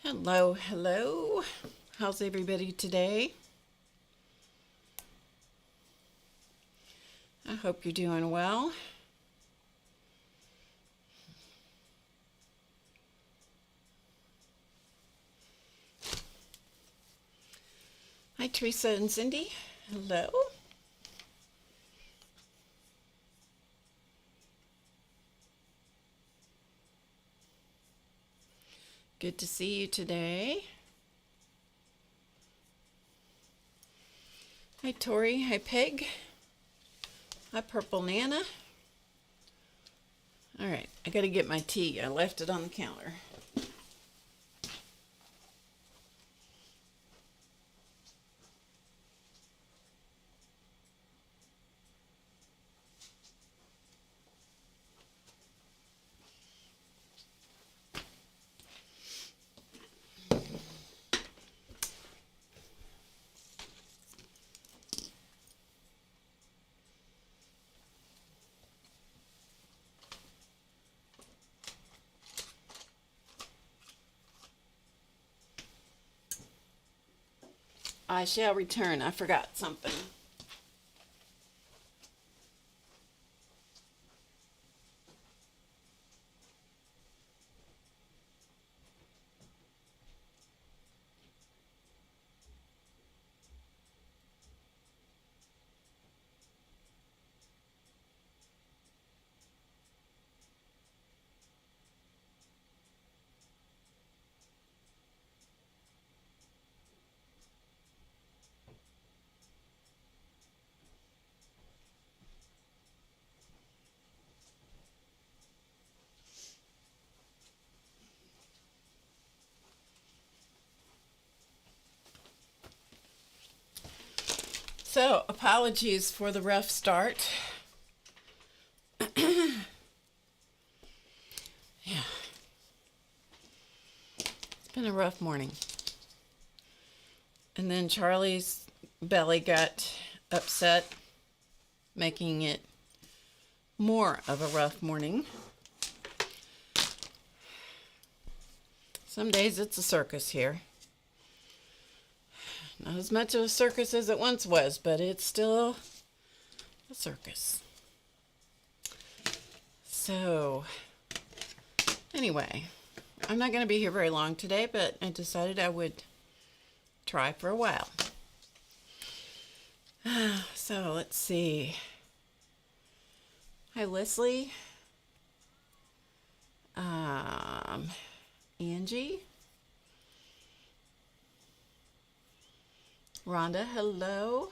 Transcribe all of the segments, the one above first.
Hello, hello. How's everybody today? I hope you're doing well. Hi, Teresa and Cindy. Hello. Good to see you today. Hi, Tori. Hi, Peg. Hi, Purple Nana. All right, I got to get my tea. I left it on the counter. I shall return. I forgot something. So, apologies for the rough start. Yeah. It's been a rough morning. And then Charlie's belly got upset, making it more of a rough morning. Some days it's a circus here. Not as much of a circus as it once was, but it's still a circus. So, anyway, I'm not going to be here very long today, but I decided I would try for a while. So, let's see. Hi, Leslie. Angie. Rhonda, hello.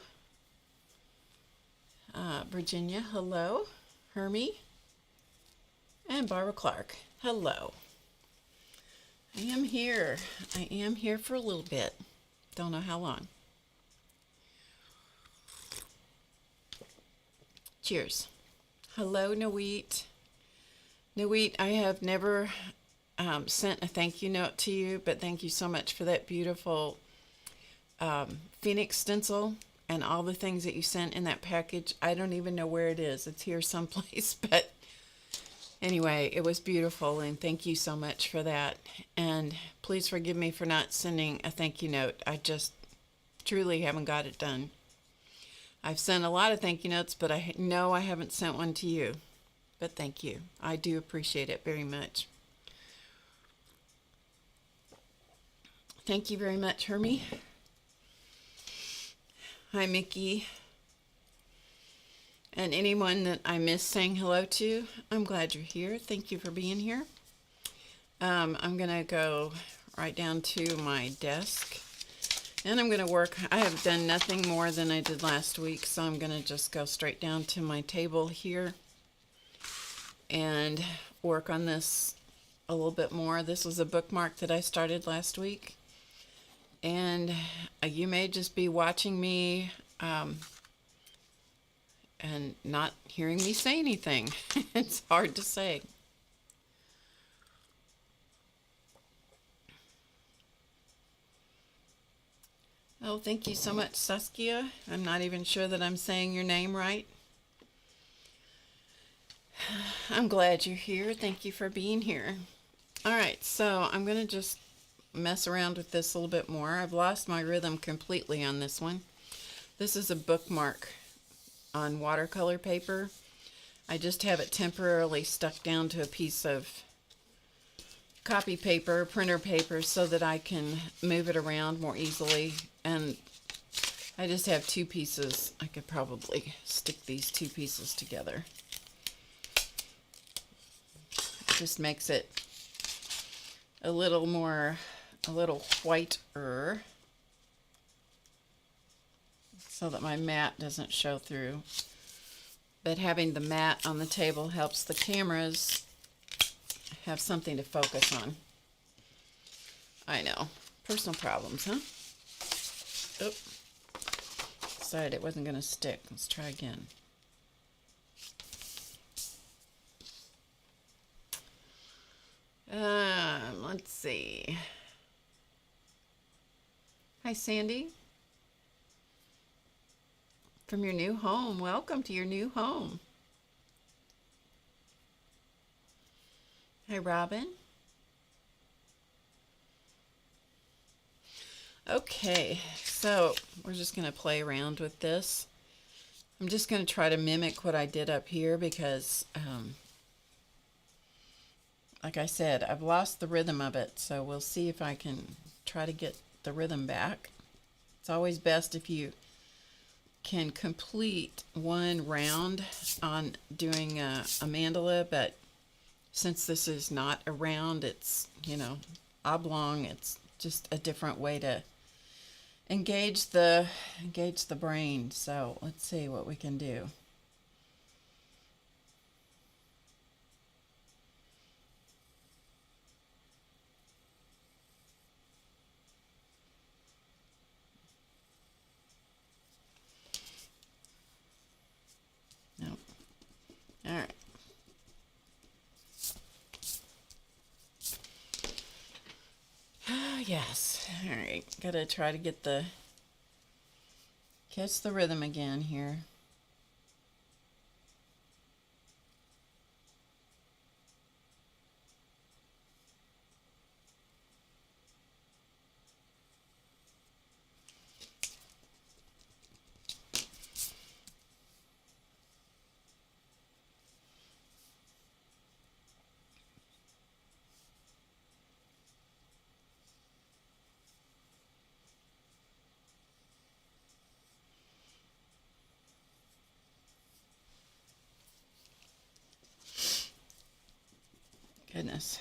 Virginia, hello. Hermie. And Barbara Clark, hello. I am here. I am here for a little bit. Don't know how long. Cheers. Hello, Noeet. Noeet, I have never sent a thank you note to you, but thank you so much for that beautiful Phoenix stencil and all the things that you sent in that package. I don't even know where it is. It's here someplace, but anyway, it was beautiful, and thank you so much for that. And please forgive me for not sending a thank you note. I just truly haven't got it done. I've sent a lot of thank you notes, but I know I haven't sent one to you. But thank you. I do appreciate it very much. Thank you very much, Hermie. Hi, Mickey. And anyone that I miss saying hello to, I'm glad you're here. Thank you for being here. I'm going to go right down to my desk. And I'm going to work. I have done nothing more than I did last week, so I'm going to just go straight down to my table here and work on this a little bit more. This was a bookmark that I started last week. And you may just be watching me and not hearing me say anything. It's hard to say. Oh, thank you so much, Saskia. I'm not even sure that I'm saying your name right. I'm glad you're here. Thank you for being here. All right, so I'm going to just mess around with this a little bit more. I've lost my rhythm completely on this one. This is a bookmark on watercolor paper. I just have it temporarily stuck down to a piece of copy paper, printer paper, so that I can move it around more easily. And I just have two pieces. I could probably stick these two pieces together. It just makes it a little whiter, so that my mat doesn't show through. But having the mat on the table helps the cameras have something to focus on. I know. Personal problems, huh? Oop. Decided it wasn't going to stick. Let's try again. Let's see. Hi, Sandy. From your new home. Welcome to your new home. Hi, Robin. Okay, so we're just going to play around with this. I'm just going to try to mimic what I did up here because, like I said, I've lost the rhythm of it, so we'll see if I can try to get the rhythm back. It's always best if you can complete one round on doing a mandala, but since this is not a round, it's, oblong, it's just a different way to engage the brain. So let's see what we can do. Nope. All right. Yes. All right. Gotta try to catch the rhythm again here. Goodness.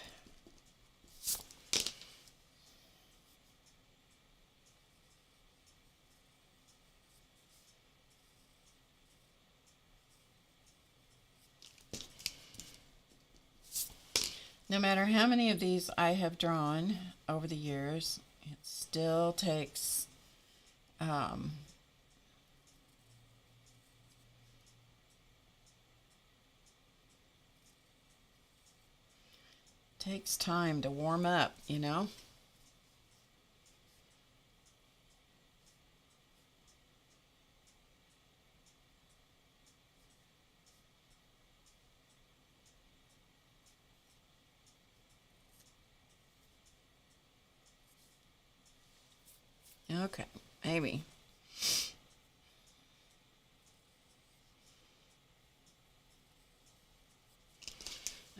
No matter how many of these I have drawn over the years, it still takes time to warm up, Okay, maybe.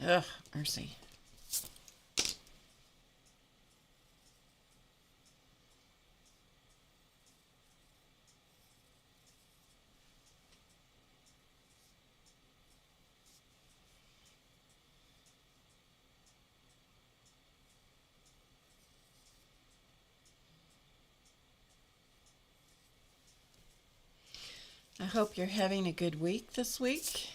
Ugh, mercy. I hope you're having a good week this week.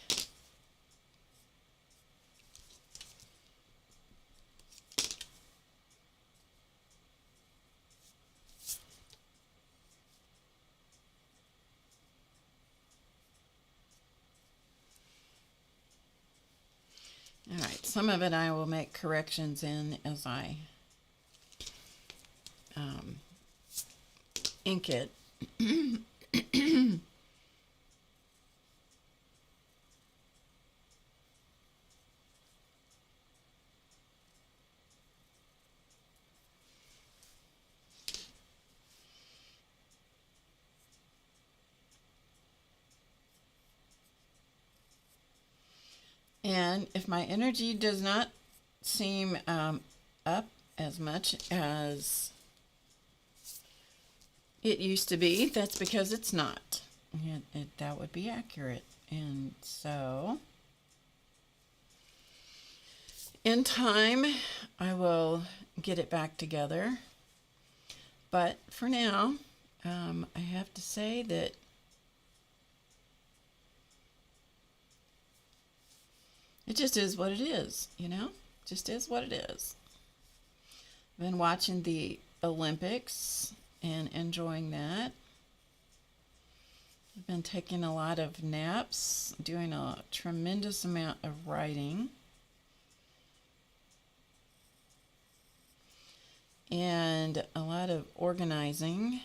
All right, some of it I will make corrections in as I ink it. And if my energy does not seem up as much as it used to be, that's because it's not. That would be accurate. And so, in time, I will get it back together. But for now, I have to say that it just is what it is, you know? Just is what it is. Been watching the Olympics and enjoying that. I've been taking a lot of naps, doing a tremendous amount of writing. And a lot of organizing.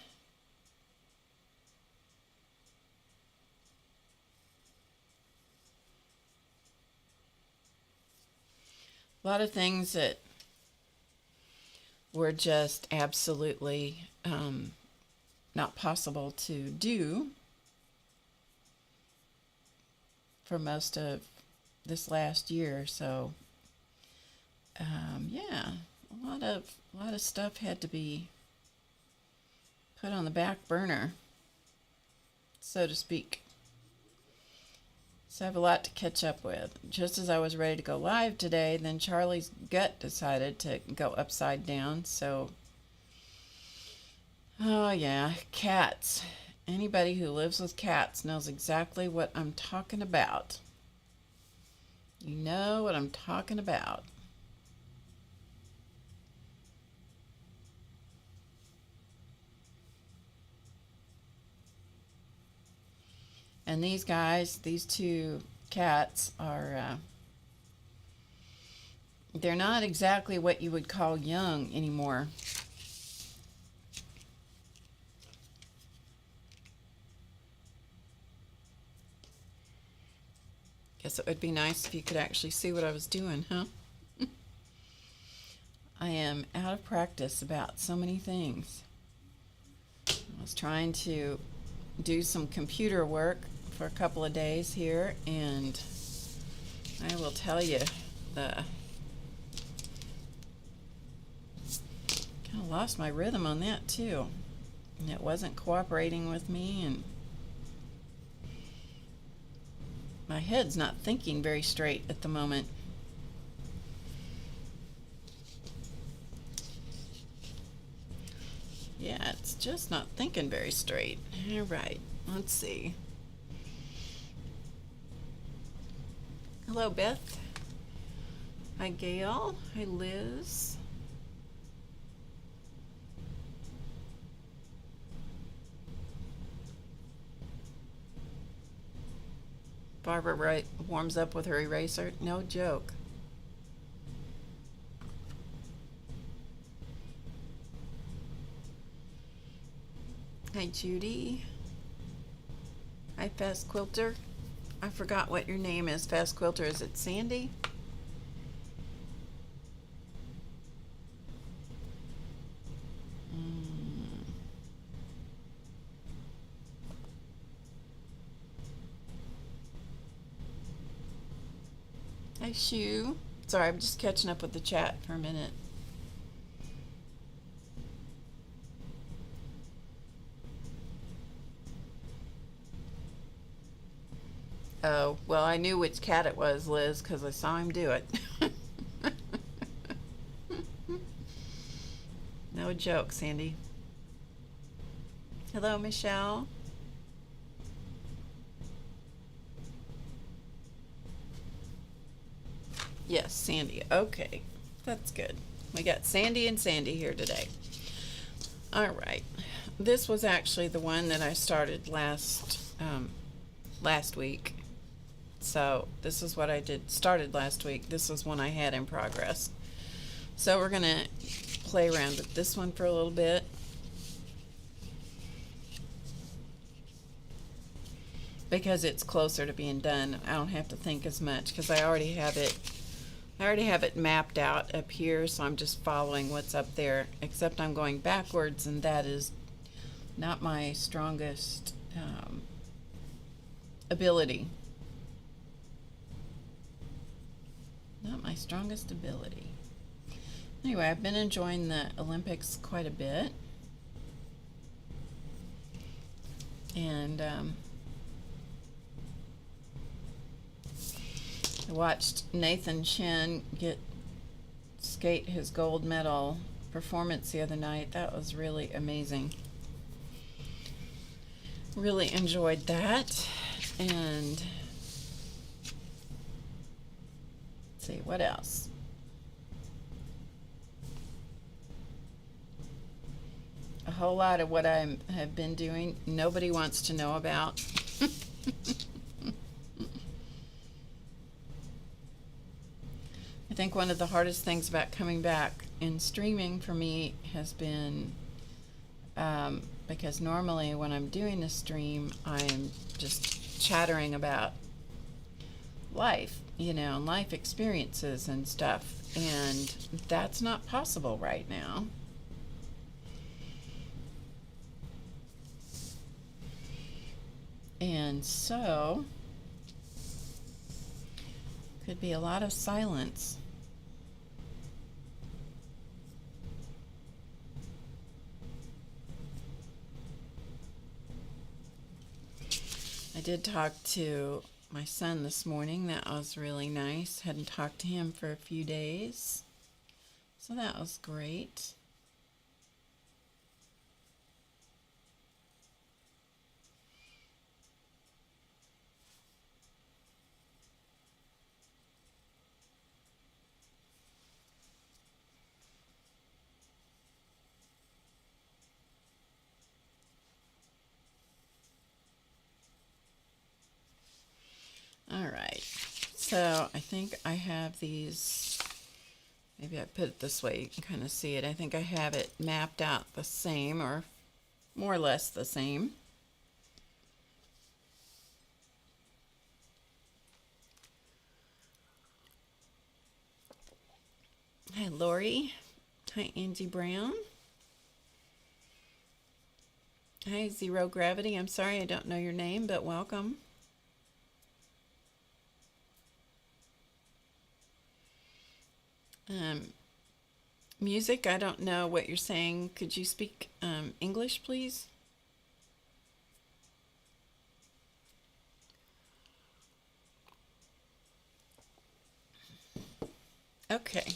A lot of things that were just absolutely not possible to do for most of this last year. So, yeah, a lot of stuff had to be put on the back burner, so to speak. So I have a lot to catch up with. Just as I was ready to go live today, then Charlie's gut decided to go upside down. So, oh yeah, cats. Anybody who lives with cats knows exactly what I'm talking about. You know what I'm talking about. And these guys, these two cats are, they're not exactly what you would call young anymore. Guess it would be nice if you could actually see what I was doing, huh? I am out of practice about so many things. I was trying to do some computer work for a couple of days here, and I will tell you, kind of lost my rhythm on that too, and it wasn't cooperating with me, and my head's not thinking very straight at the moment. Yeah, it's just not thinking very straight. All right, let's see. Hello, Beth. Hi, Gail. Hi, Liz. Barbara warms up with her eraser. No joke. Hi, Judy. Hi, Fast Quilter. I forgot what your name is, Fast Quilter. Is it Sandy? Hi, Shue. Sorry, I'm just catching up with the chat for a minute. Oh, well, I knew which cat it was, Liz, because I saw him do it. No joke, Sandy. Hello, Michelle. Yes, Sandy. Okay, that's good. We got Sandy and Sandy here today. All right. This was actually the one that I started last week. So this is what I started last week. This was one I had in progress. So we're going to play around with this one for a little bit. Because it's closer to being done, I don't have to think as much because I already have it mapped out up here, so I'm just following what's up there, except I'm going backwards, and that is not my strongest ability. my strongest ability. Anyway, I've been enjoying the Olympics quite a bit. And I watched Nathan Chen skate his gold medal performance the other night. That was really amazing. Really enjoyed that. And let's see, what else? A whole lot of what I have been doing, nobody wants to know about. I think one of the hardest things about coming back in streaming for me has been because normally when I'm doing a stream, I'm just chattering about life, and life experiences and stuff, and that's not possible right now. And so, could be a lot of silence. I did talk to my son this morning. That was really nice. Hadn't talked to him for a few days, so that was great. All right, so I think I have these, maybe I put it this way, you can kind of see it. I think I have it mapped out the same, or more or less the same. Hi, Lori. Hi, Angie Brown. Hi, Zero Gravity. I'm sorry I don't know your name, but welcome. Music, I don't know what you're saying. Could you speak English, please? Okay.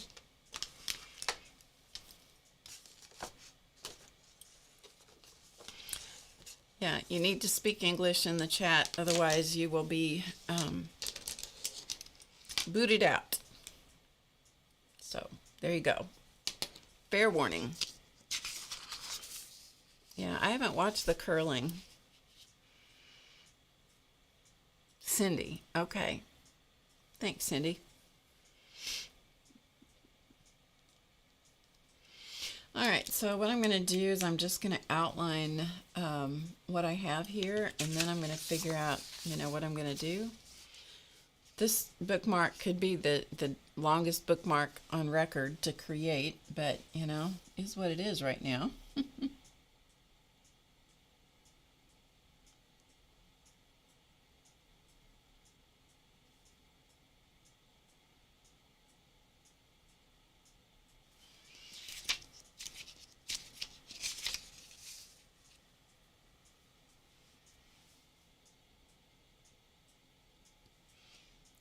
Yeah, you need to speak English in the chat, otherwise you will be booted out. So, there you go. Fair warning. Yeah, I haven't watched the curling. Cindy, okay. Thanks, Cindy. All right, so what I'm going to do is I'm just going to outline what I have here, and then I'm going to figure out, what I'm going to do. This bookmark could be the longest bookmark on record to create, but, is what it is right now.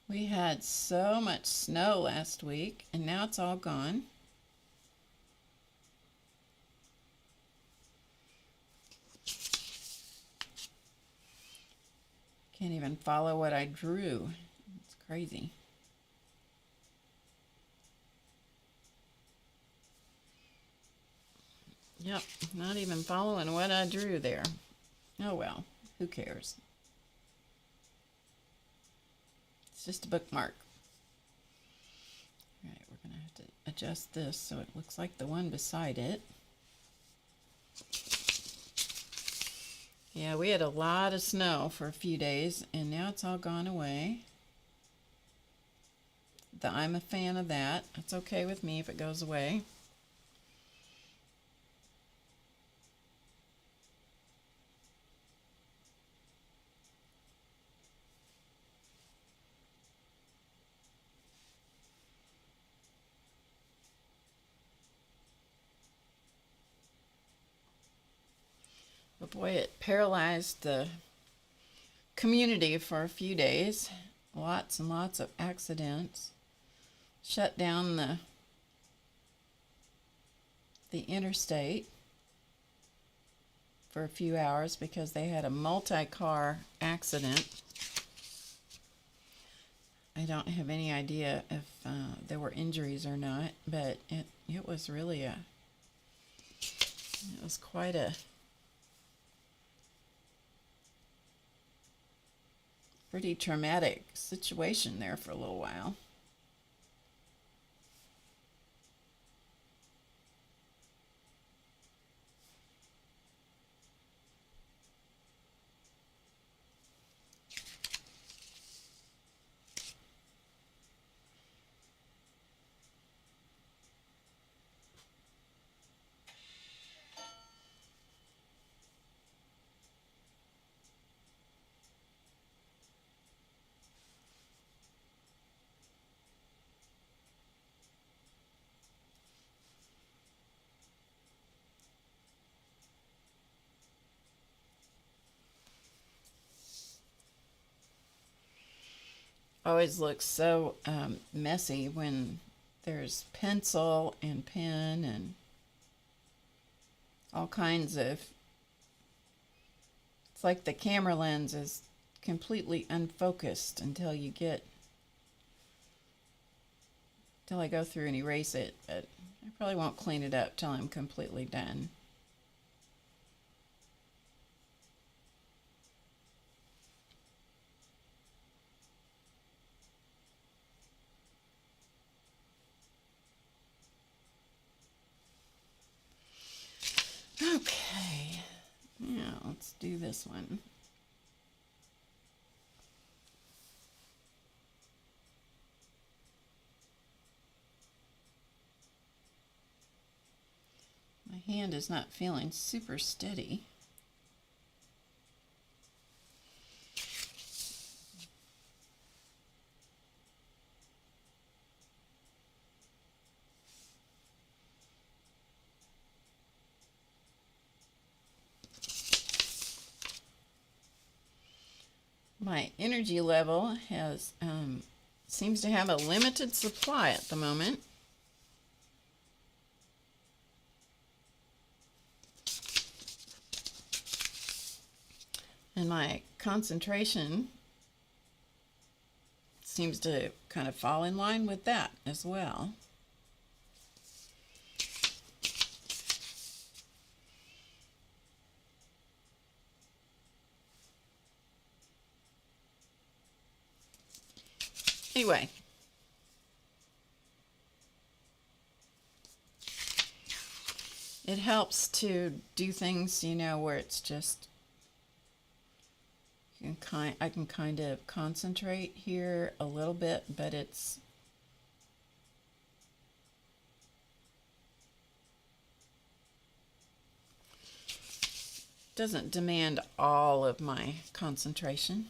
We had so much snow last week, and now it's all gone. Can't even follow what I drew. It's crazy. Yep, not even following what I drew there. Oh well, who cares? It's just a bookmark. All right, we're going to have to adjust this so it looks like the one beside it. Yeah, we had a lot of snow for a few days, and now it's all gone away. I'm a fan of that. It's okay with me if it goes away. But boy, it paralyzed the community for a few days. Lots and lots of accidents. Shut down the interstate for a few hours because they had a multi-car accident. I don't have any idea if there were injuries or not, but it was really it was quite a pretty traumatic situation there for a little while. Always looks so messy when there's pencil and pen and all kinds of, it's like the camera lens is completely unfocused until I go through and erase it, but I probably won't clean it up till I'm completely done. Okay, now let's do this one. My hand is not feeling super steady. My energy level has seems to have a limited supply at the moment. And my concentration seems to kind of fall in line with that as well. Anyway, it helps to do things, you know, where it's just I can kind of concentrate here a little bit, but it's doesn't demand all of my concentration.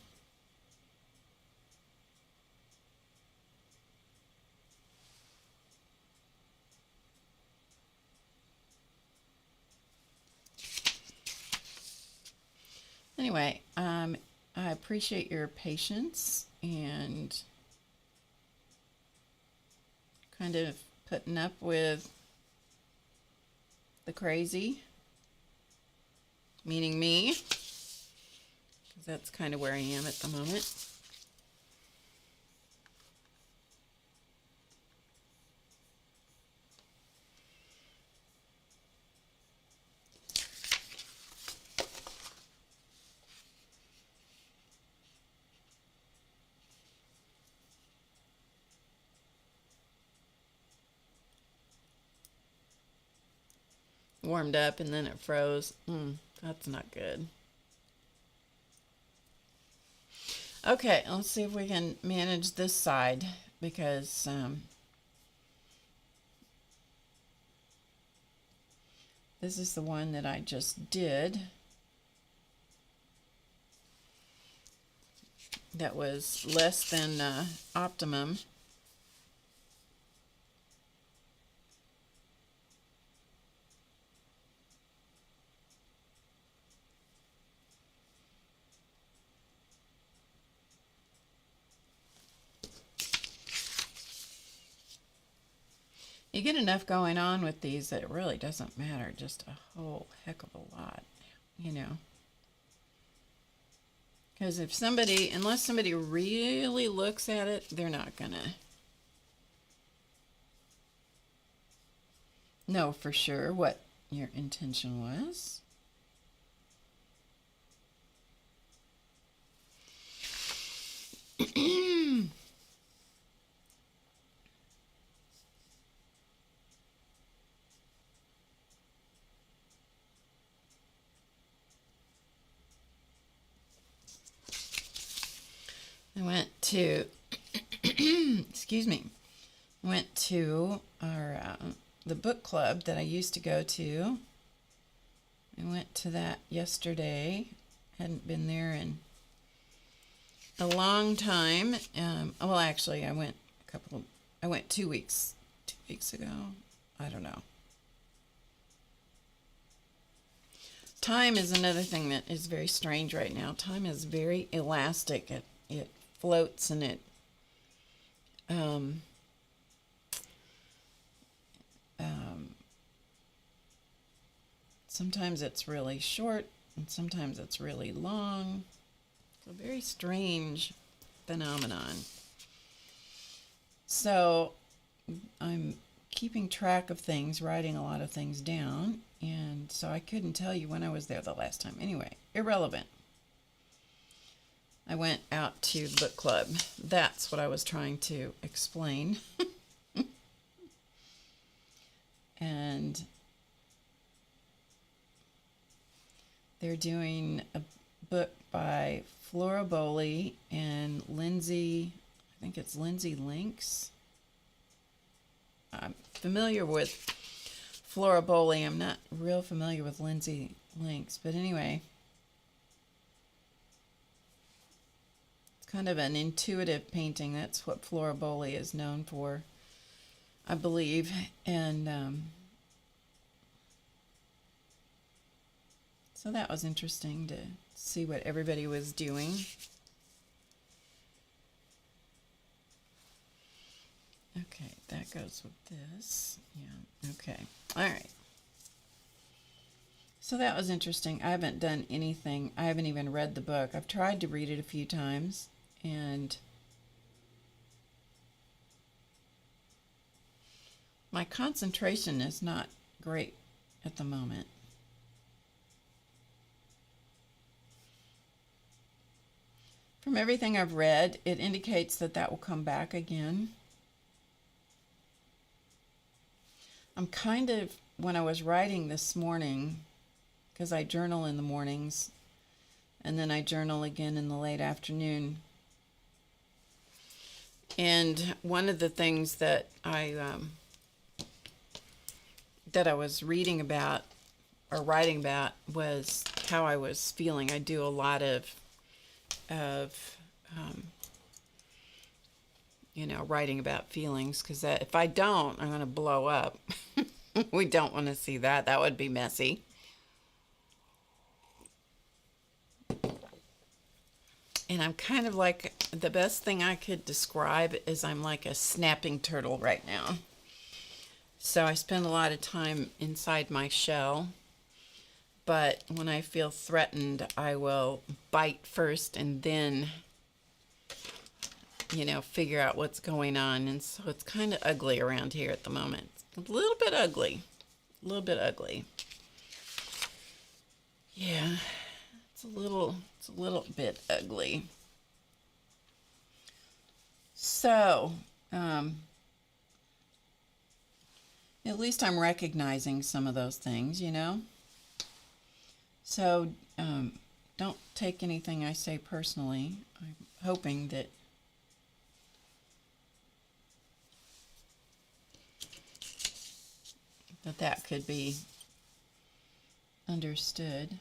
Anyway, I appreciate your patience and kind of putting up with the crazy, meaning me, because that's kind of where I am at the moment. Warmed up and then it froze. That's not good. Okay, let's see if we can manage this side because this is the one that I just did. That was less than optimum. You get enough going on with these that it really doesn't matter just a whole heck of a lot, you know. Because if somebody, unless somebody really looks at it, they're not gonna know for sure what your intention was. I went to, excuse me, went to our the book club that I used to go to. I went to that yesterday. Hadn't been there in a long time. Well, actually, I went 2 weeks, 2 weeks ago. I don't know. Time is another thing that is very strange right now. Time is very elastic. It floats and it sometimes it's really short and sometimes it's really long. It's a very strange phenomenon. So I'm keeping track of things, writing a lot of things down, and so I couldn't tell you when I was there the last time. Anyway, irrelevant. I went out to the book club. That's what I was trying to explain. And they're doing a book by Flora Bowley and Lindsay, I think it's Lindsay Links. I'm familiar with Flora Bowley. I'm not real familiar with Lindsay Links, but anyway. It's kind of an intuitive painting. That's what Flora Bowley is known for, I believe. And so that was interesting to see what everybody was doing. Okay, that goes with this. Yeah, okay. All right. So that was interesting. I haven't done anything. I haven't even read the book. I've tried to read it a few times, and my concentration is not great at the moment. From everything I've read, it indicates that that will come back again. I'm kind of, when I was writing this morning, because I journal in the mornings, and then I journal again in the late afternoon. And one of the things that I was reading about or writing about was how I was feeling. I do a lot of writing about feelings, because if I don't, I'm going to blow up. We don't want to see that. That would be messy. And I'm kind of like, the best thing I could describe is I'm like a snapping turtle right now. So I spend a lot of time inside my shell. But when I feel threatened, I will bite first and then, figure out what's going on. And so it's kind of ugly around here at the moment. It's a little bit ugly. A little bit ugly. Yeah, it's a little bit ugly. So, at least I'm recognizing some of those things, So, don't take anything I say personally. I'm hoping that that could be understood.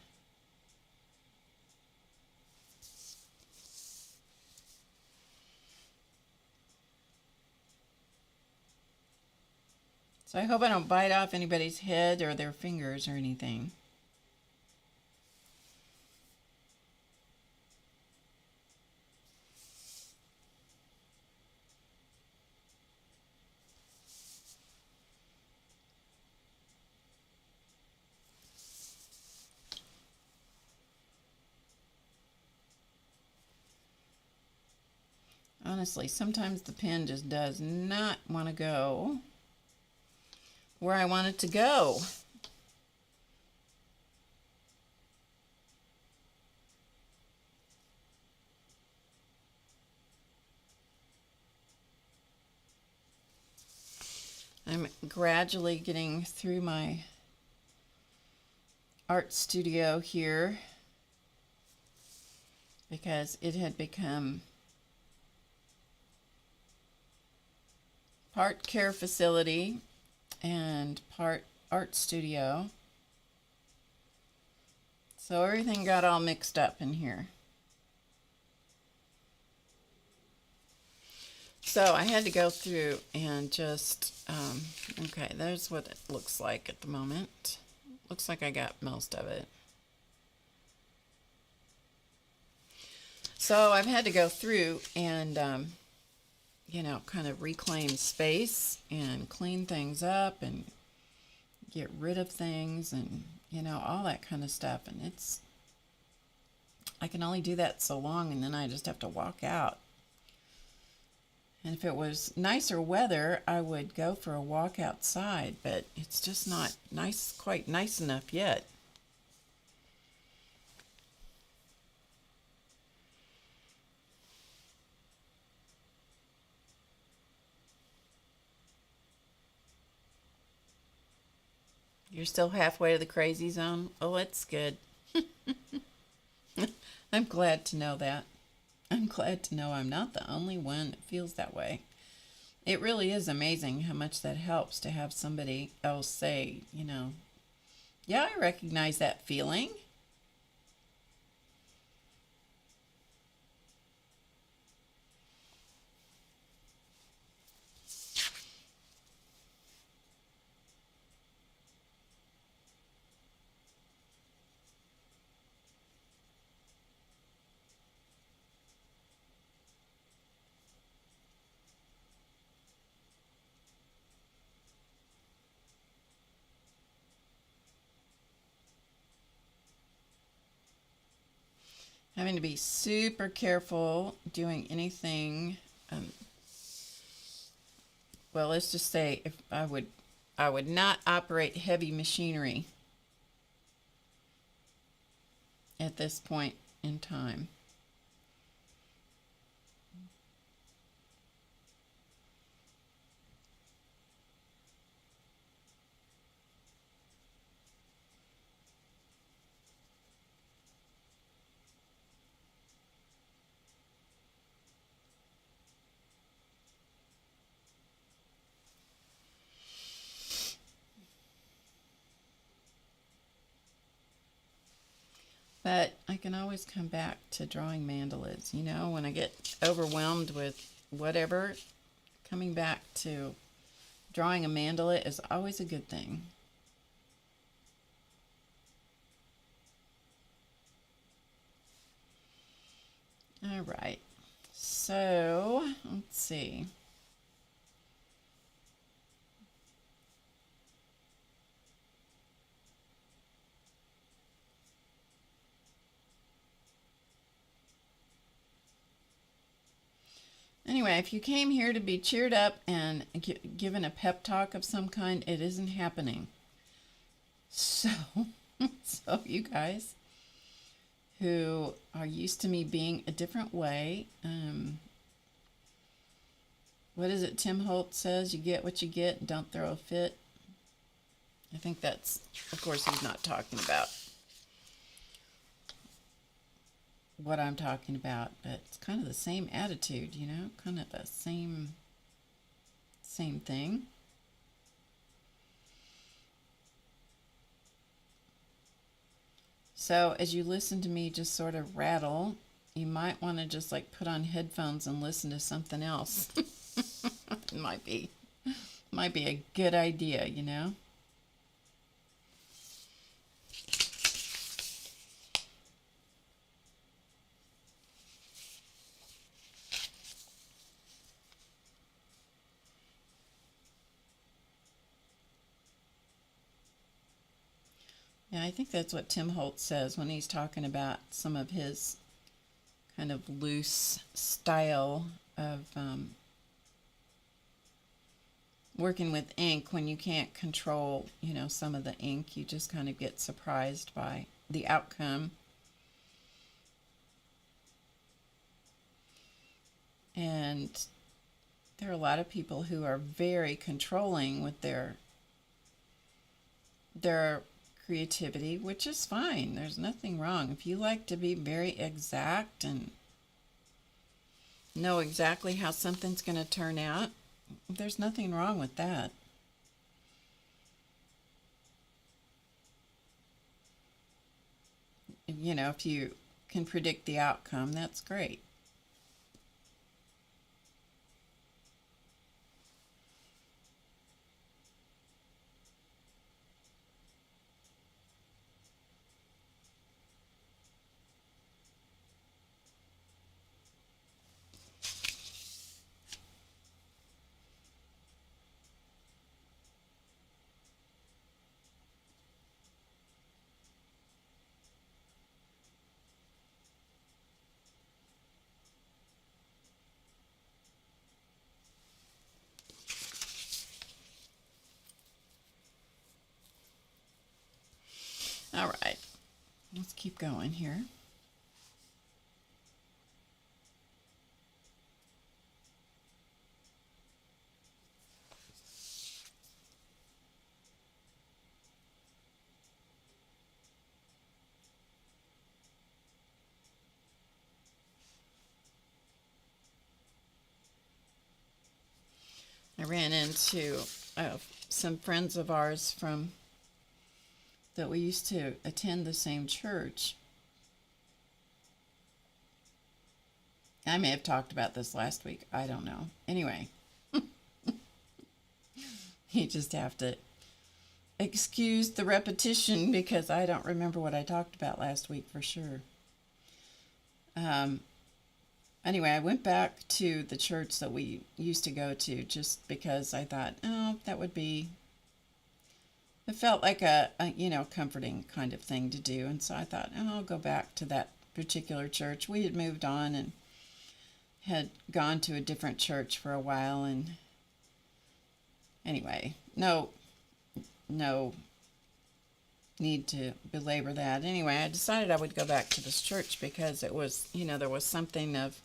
So I hope I don't bite off anybody's head or their fingers or anything. honestly, sometimes the pen just does not want to go where I want it to go. I'm gradually getting through my art studio here because it had become part care facility and part art studio. So everything got all mixed up in here. So I had to go through and just, okay, there's what it looks like at the moment. Looks like I got most of it. So I've had to go through and, you know, kind of reclaim space and clean things up and get rid of things and, you know, all that kind of stuff. And it's, I can only do that so long and then I just have to walk out. And if it was nicer weather, I would go for a walk outside, but it's just not nice, quite nice enough yet. You're still halfway to the crazy zone? Oh, that's good. I'm glad to know that. I'm glad to know I'm not the only one that feels that way. It really is amazing how much that helps to have somebody else say, you know, yeah, I recognize that feeling. Having to be super careful doing anything. Well, let's just say if I would not operate heavy machinery at this point in time. But I can always come back to drawing mandalas. You know, when I get overwhelmed with whatever, coming back to drawing a mandala is always a good thing. All right. So, let's see. Anyway, if you came here to be cheered up and given a pep talk of some kind, it isn't happening. So, so you guys who are used to me being a different way, what is it Tim Holt says? You get what you get and don't throw a fit. I think that's, of course, he's not talking about what I'm talking about, but it's kind of the same attitude, you know, kind of the same thing. So as you listen to me just sort of rattle, you might want to just like put on headphones and listen to something else. It might be a good idea, you know. Yeah, I think that's what Tim Holt says when he's talking about some of his kind of loose style working with ink. When you can't control, some of the ink, you just kind of get surprised by the outcome. And there are a lot of people who are very controlling with their creativity, which is fine. There's nothing wrong. If you like to be very exact and know exactly how something's going to turn out, there's nothing wrong with that. If you can predict the outcome, that's great. All right, let's keep going here. I ran into some friends of ours that we used to attend the same church. I may have talked about this last week. I don't know. Anyway, you just have to excuse the repetition because I don't remember what I talked about last week for sure. Anyway, I went back to the church that we used to go to just because I thought, that would be... It felt like a comforting kind of thing to do. And so I thought, I'll go back to that particular church. We had moved on and had gone to a different church for a while. And anyway, no need to belabor that. Anyway, I decided I would go back to this church because it was, there was something of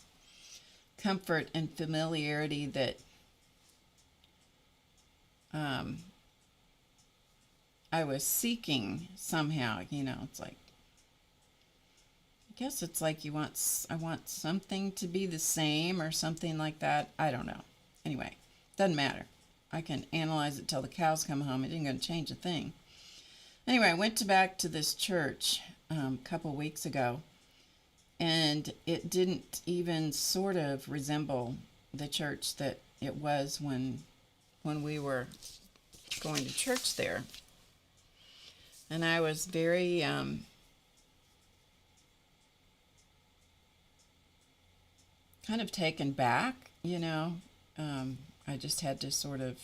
comfort and familiarity that I was seeking somehow. It's like, I guess it's like I want something to be the same or something like that. I don't know. Anyway, doesn't matter. I can analyze it till the cows come home. It ain't going to change a thing. Anyway, I went back to this church a couple weeks ago, and it didn't even sort of resemble the church that it was when we were going to church there. And I was very kind of taken back, I just had to sort of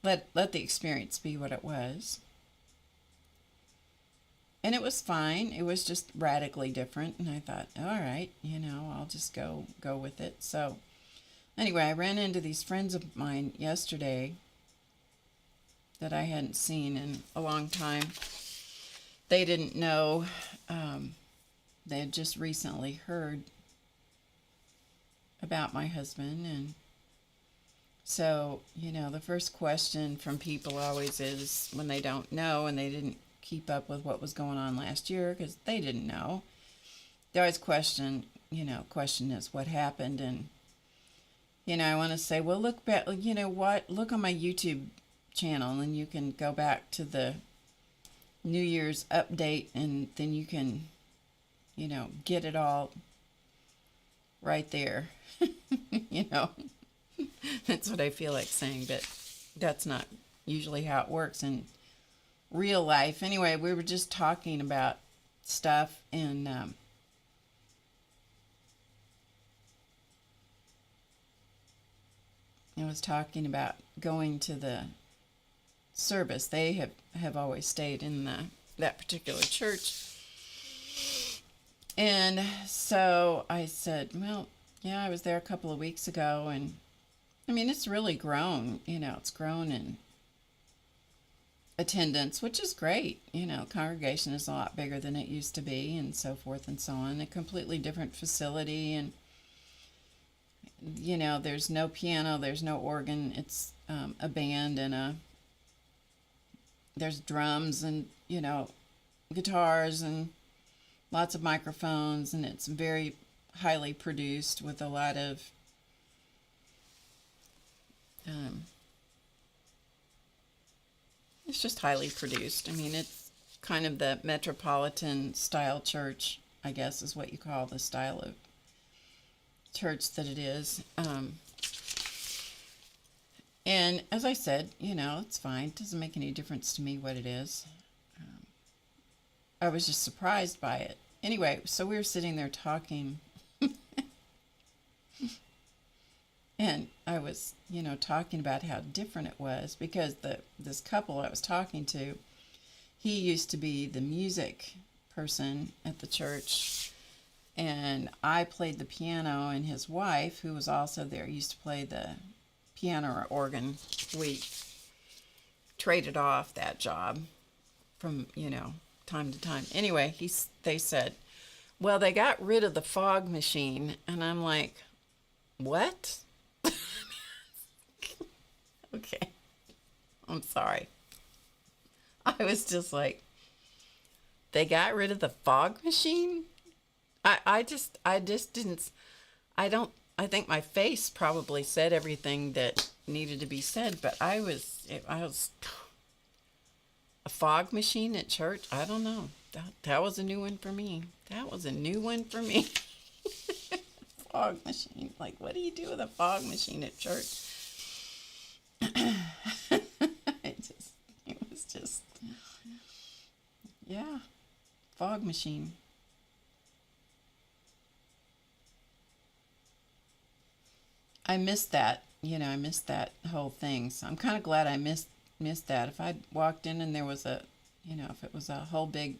let the experience be what it was. And it was fine. It was just radically different. And I thought, all right, I'll just go with it. So anyway, I ran into these friends of mine yesterday that I hadn't seen in a long time. They didn't know. They had just recently heard about my husband. And so, the first question from people always is when they don't know and they didn't keep up with what was going on last year because they didn't know. They always question is what happened. And, I want to say, well, look back, look on my YouTube channel and you can go back to the New Year's update and then you can, get it all right there. That's what I feel like saying, but that's not usually how it works in real life. Anyway, we were just talking about stuff, and I was talking about going to the service. They have always stayed in that particular church. And so I said, well, Yeah, I was there a couple of weeks ago, and I mean, it's really grown. It's grown in attendance, which is great. Congregation is a lot bigger than it used to be, and so forth and so on. A completely different facility, and there's no piano, there's no organ. It's a band, and there's drums, and guitars, and lots of microphones, and it's very highly produced with a lot of it's just highly produced. I mean, it's kind of the metropolitan style church, I guess, is what you call the style of church that it is. And as I said, it's fine. It doesn't make any difference to me what it is. I was just surprised by it. Anyway, so we were sitting there talking, and I was, talking about how different it was, because this couple I was talking to, he used to be the music person at the church, and I played the piano, and his wife, who was also there, used to play the piano or organ. We traded off that job from, time to time. Anyway, they said, well, they got rid of the fog machine, and I'm like, what? Okay, I'm sorry. I was just like, they got rid of the fog machine? I just didn't, I think my face probably said everything that needed to be said, but I was, a fog machine at church? I don't know. That was a new one for me. Fog machine. Like, what do you do with a fog machine at church? It was just, yeah, fog machine. I missed that. I missed that whole thing. So I'm kind of glad I missed that. If I'd walked in and there was if it was a whole big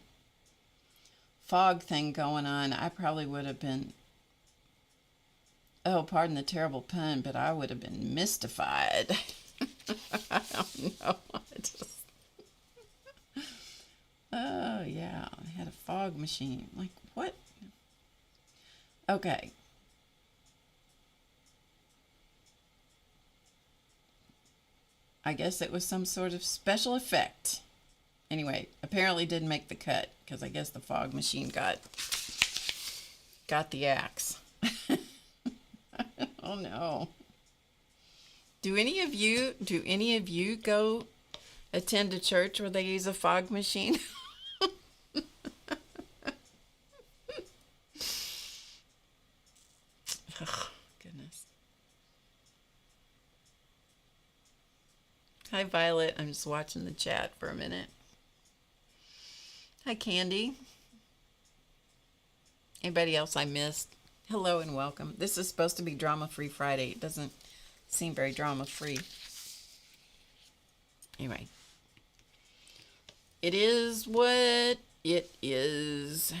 fog thing going on, I probably would have been, oh, pardon the terrible pun, but I would have been mystified. I don't know. Oh, yeah, I had a fog machine. Like, what? Okay. I guess it was some sort of special effect. Anyway, apparently didn't make the cut, because I guess the fog machine got the axe. Oh no. Do any of you go attend a church where they use a fog machine? Oh, goodness. Hi, Violet. I'm just watching the chat for a minute. Hi, Candy. Anybody else I missed? Hello and welcome. This is supposed to be Drama-Free Friday. It doesn't seem very drama-free. Anyway. It is what it is.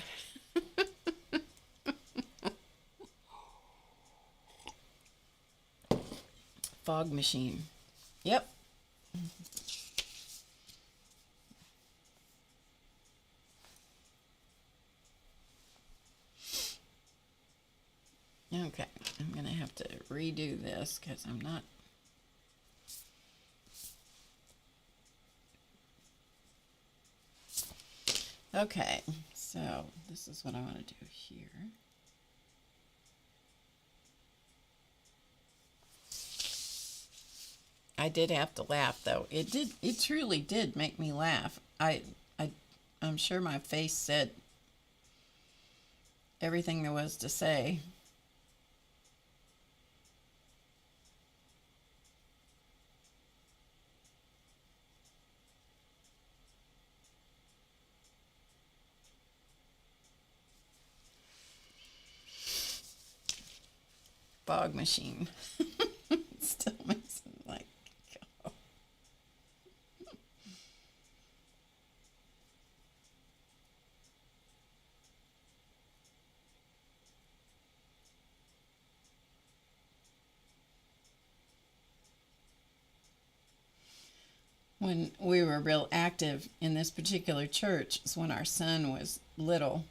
Fog machine. Yep. Okay, I'm going to have to redo this because I'm not... Okay, so this is what I want to do here. I did have to laugh, though. It truly did make me laugh. I'm sure my face said everything there was to say. Fog machine. Still makes me like, go. when we were real active in this particular church is when our son was little,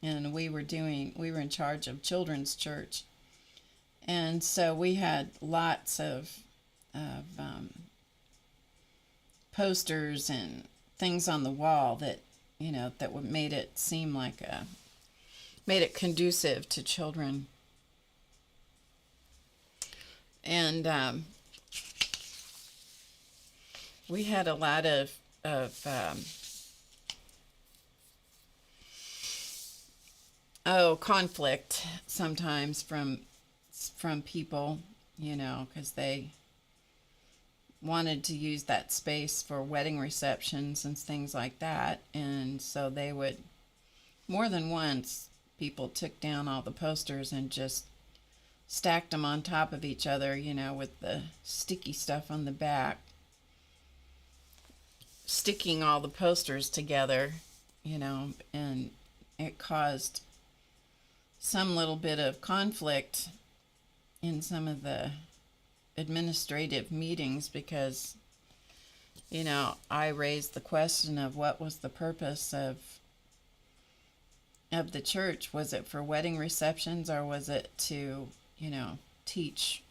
and we were in charge of children's church, and so we had lots of posters and things on the wall that made it seem like made it conducive to children. And we had a lot of conflict sometimes from people, because they wanted to use that space for wedding receptions and things like that. And so they would, more than once, people took down all the posters and just stacked them on top of each other, with the sticky stuff on the back, sticking all the posters together, and it caused some little bit of conflict in some of the administrative meetings because, I raised the question of what was the purpose of the church. Was it for wedding receptions, or was it to, teach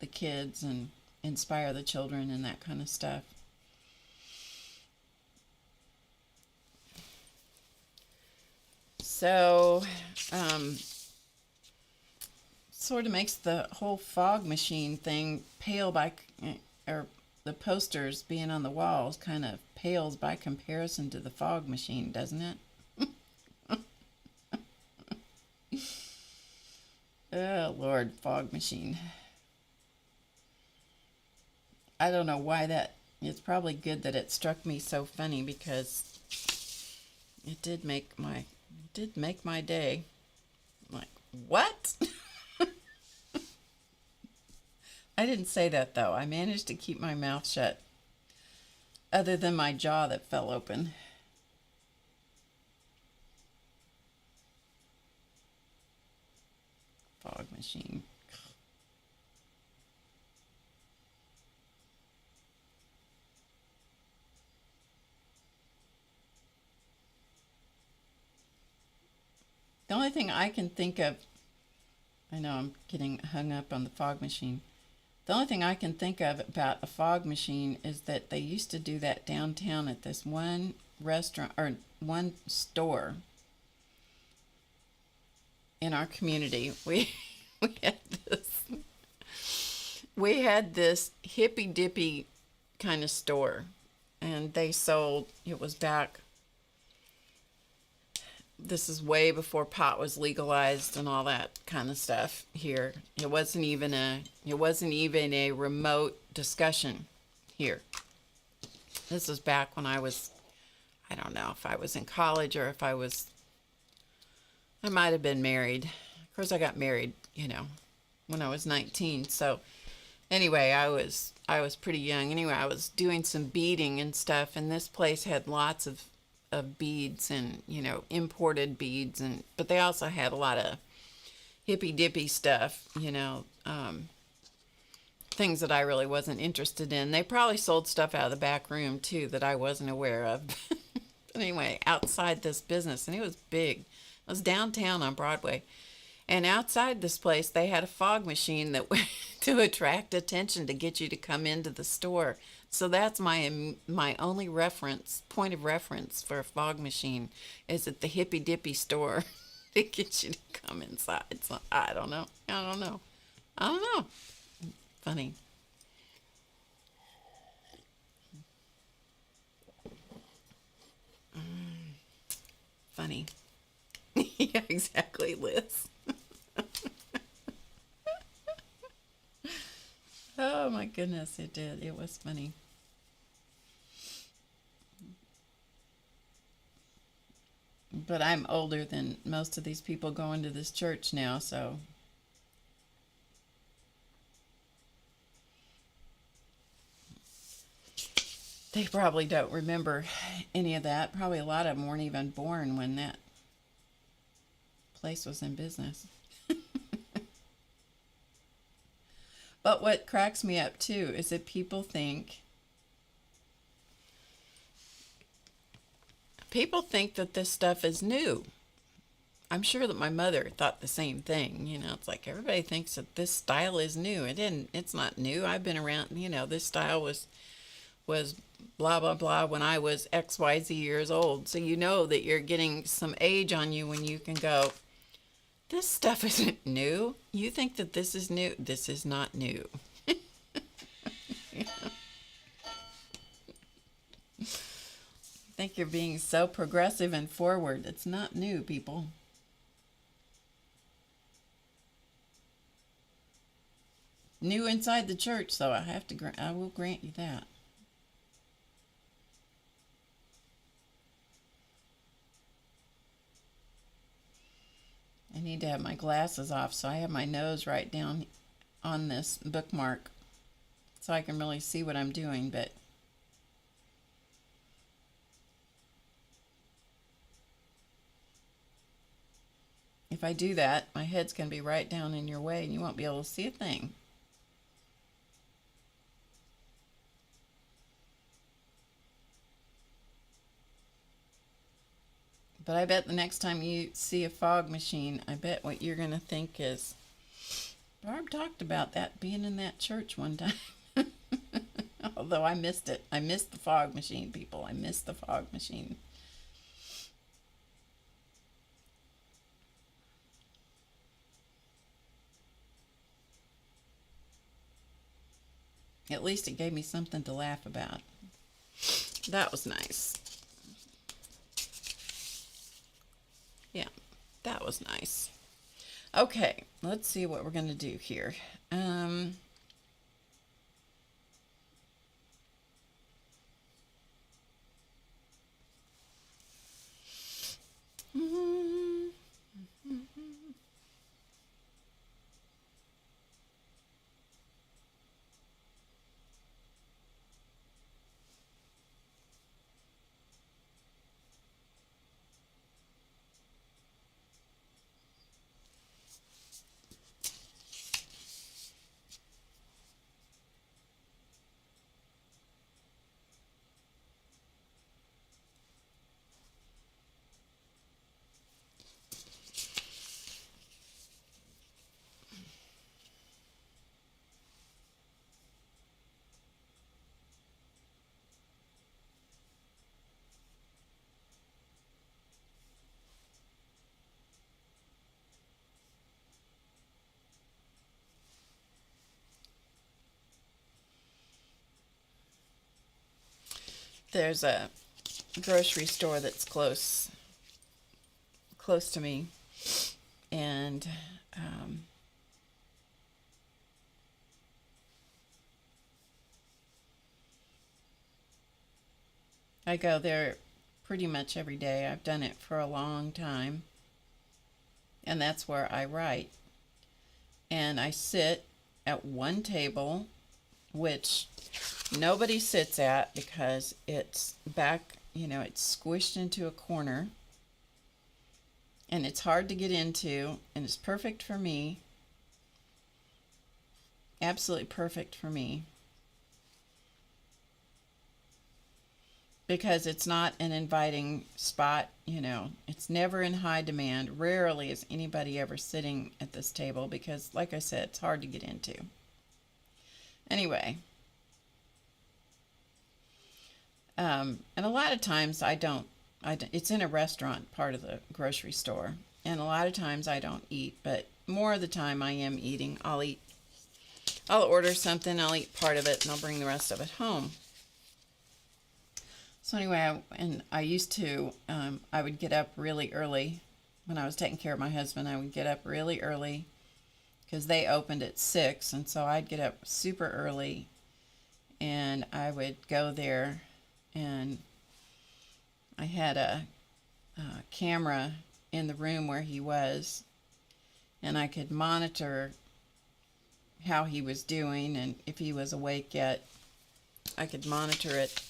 the kids and inspire the children and that kind of stuff? So, sort of makes the whole fog machine thing pale by, or the posters being on the walls kind of pales by comparison to the fog machine, doesn't it? Oh, Lord, fog machine. I don't know why it's probably good that it struck me so funny because it did make my day. I'm like, what? I didn't say that, though. I managed to keep my mouth shut, other than my jaw that fell open. Fog machine. The only thing I can think of, I know I'm getting hung up on the fog machine. The only thing I can think of about a fog machine is that they used to do that downtown at this one restaurant or one store in our community. We had this hippy dippy kind of store, and they sold. It was back. This is way before pot was legalized and all that kind of stuff here. It wasn't even a remote discussion here. This was back when I don't know if I was in college or if I might have been married. Of course, I got married, when I was 19. So anyway, I was pretty young. Anyway, I was doing some beading and stuff, and this place had lots of beads and imported beads, but they also had a lot of hippy dippy stuff, things that I really wasn't interested in. They probably sold stuff out of the back room too that I wasn't aware of. But anyway, outside this business, and it was big. It was downtown on Broadway, and outside this place they had a fog machine that to attract attention, to get you to come into the store. So that's my only point of reference for a fog machine is at the hippy dippy store to get you to come inside. So I don't know. Funny. Funny. Yeah, exactly, Liz. Oh my goodness, it did. It was funny. But I'm older than most of these people going to this church now, so they probably don't remember any of that. Probably a lot of them weren't even born when that place was in business. But what cracks me up too is that people think that this stuff is new. I'm sure that my mother thought the same thing. It's like everybody thinks that this style is new. It's not new. I've been around, this style was blah, blah, blah when I was XYZ years old. So you know that you're getting some age on you when you can go, this stuff isn't new. You think that this is new. This is not new. Think you're being so progressive and forward. It's not new, people. New inside the church, so I will grant you that. I need to have my glasses off, so I have my nose right down on this bookmark so I can really see what I'm doing, but if I do that, my head's going to be right down in your way and you won't be able to see a thing. But I bet the next time you see a fog machine, I bet what you're going to think is, Barb talked about that being in that church one time. Although I missed it. I missed the fog machine, people. I missed the fog machine. At least it gave me something to laugh about. That was nice. Yeah, that was nice. Okay, let's see what we're going to do here. There's a grocery store that's close to me, and I go there pretty much every day. I've done it for a long time, and that's where I write. And I sit at one table, which nobody sits at because it's back, it's squished into a corner, and it's hard to get into, and it's perfect for me. Absolutely perfect for me. Because it's not an inviting spot, it's never in high demand. Rarely is anybody ever sitting at this table because, like I said, it's hard to get into. Anyway, and a lot of times I don't, it's in a restaurant part of the grocery store, and a lot of times I don't eat, but more of the time I am eating. I'll order something, I'll eat part of it, and I'll bring the rest of it home. So anyway, I used to, I would get up really early. When I was taking care of my husband, I would get up really early because they opened at 6, and so I'd get up super early, and I would go there, and I had a camera in the room where he was, and I could monitor how he was doing, and if he was awake yet, I could monitor it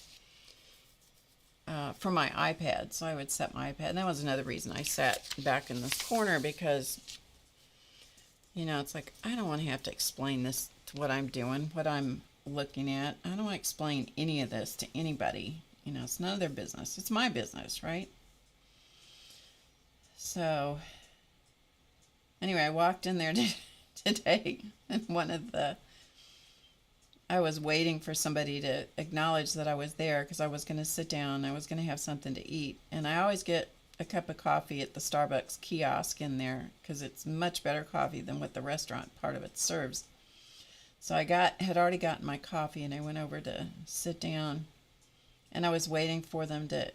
from my iPad. So I would set my iPad. And that was another reason I sat back in this corner, because it's like, I don't want to have to explain this what I'm doing, what I'm looking at. I don't explain any of this to anybody. You know, it's none of their business. It's my business, right? So, anyway, I walked in there today, and I was waiting for somebody to acknowledge that I was there because I was going to sit down. I was going to have something to eat. And I always get a cup of coffee at the Starbucks kiosk in there because it's much better coffee than what the restaurant part of it serves. So I had already gotten my coffee, and I went over to sit down, and I was waiting for them to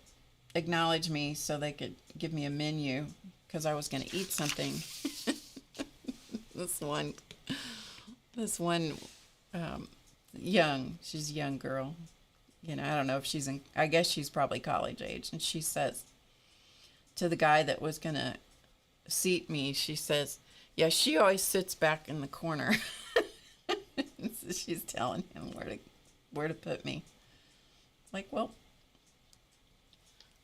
acknowledge me so they could give me a menu because I was going to eat something. This one she's a young girl. You know, I don't know if I guess she's probably college age. And she says to the guy that was going to seat me, she says, yeah, she always sits back in the corner. So she's telling him where to put me. Like, well,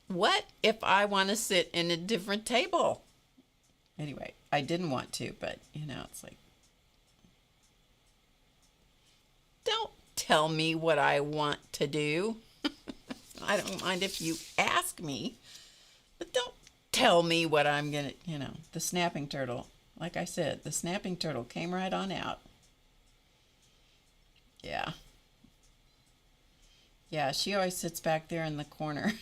what if I want to sit in a different table? Anyway, I didn't want to, but, you know, it's like, don't tell me what I want to do. I don't mind if you ask me, but don't tell me what I'm going to, you know, the snapping turtle. Like I said, the snapping turtle came right on out. Yeah. Yeah, she always sits back there in the corner.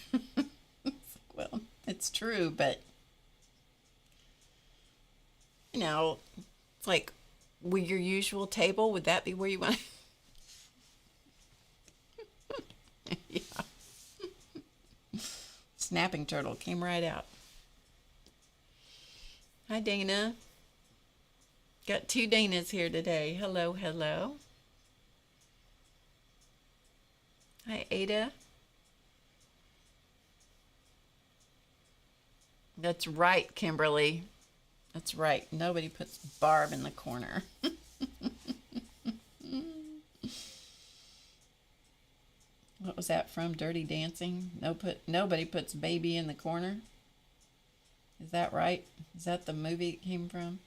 Well, it's true, but, you know, it's like, with your usual table, would that be where you want to? Yeah. Snapping turtle came right out. Hi, Dana. Got two Danas here today. Hello, hello. Hi, Ada. That's right, Kimberly. That's right. Nobody puts Barb in the corner. What was that from? Dirty Dancing? Nobody puts baby in the corner. Is that right? Is that the movie it came from?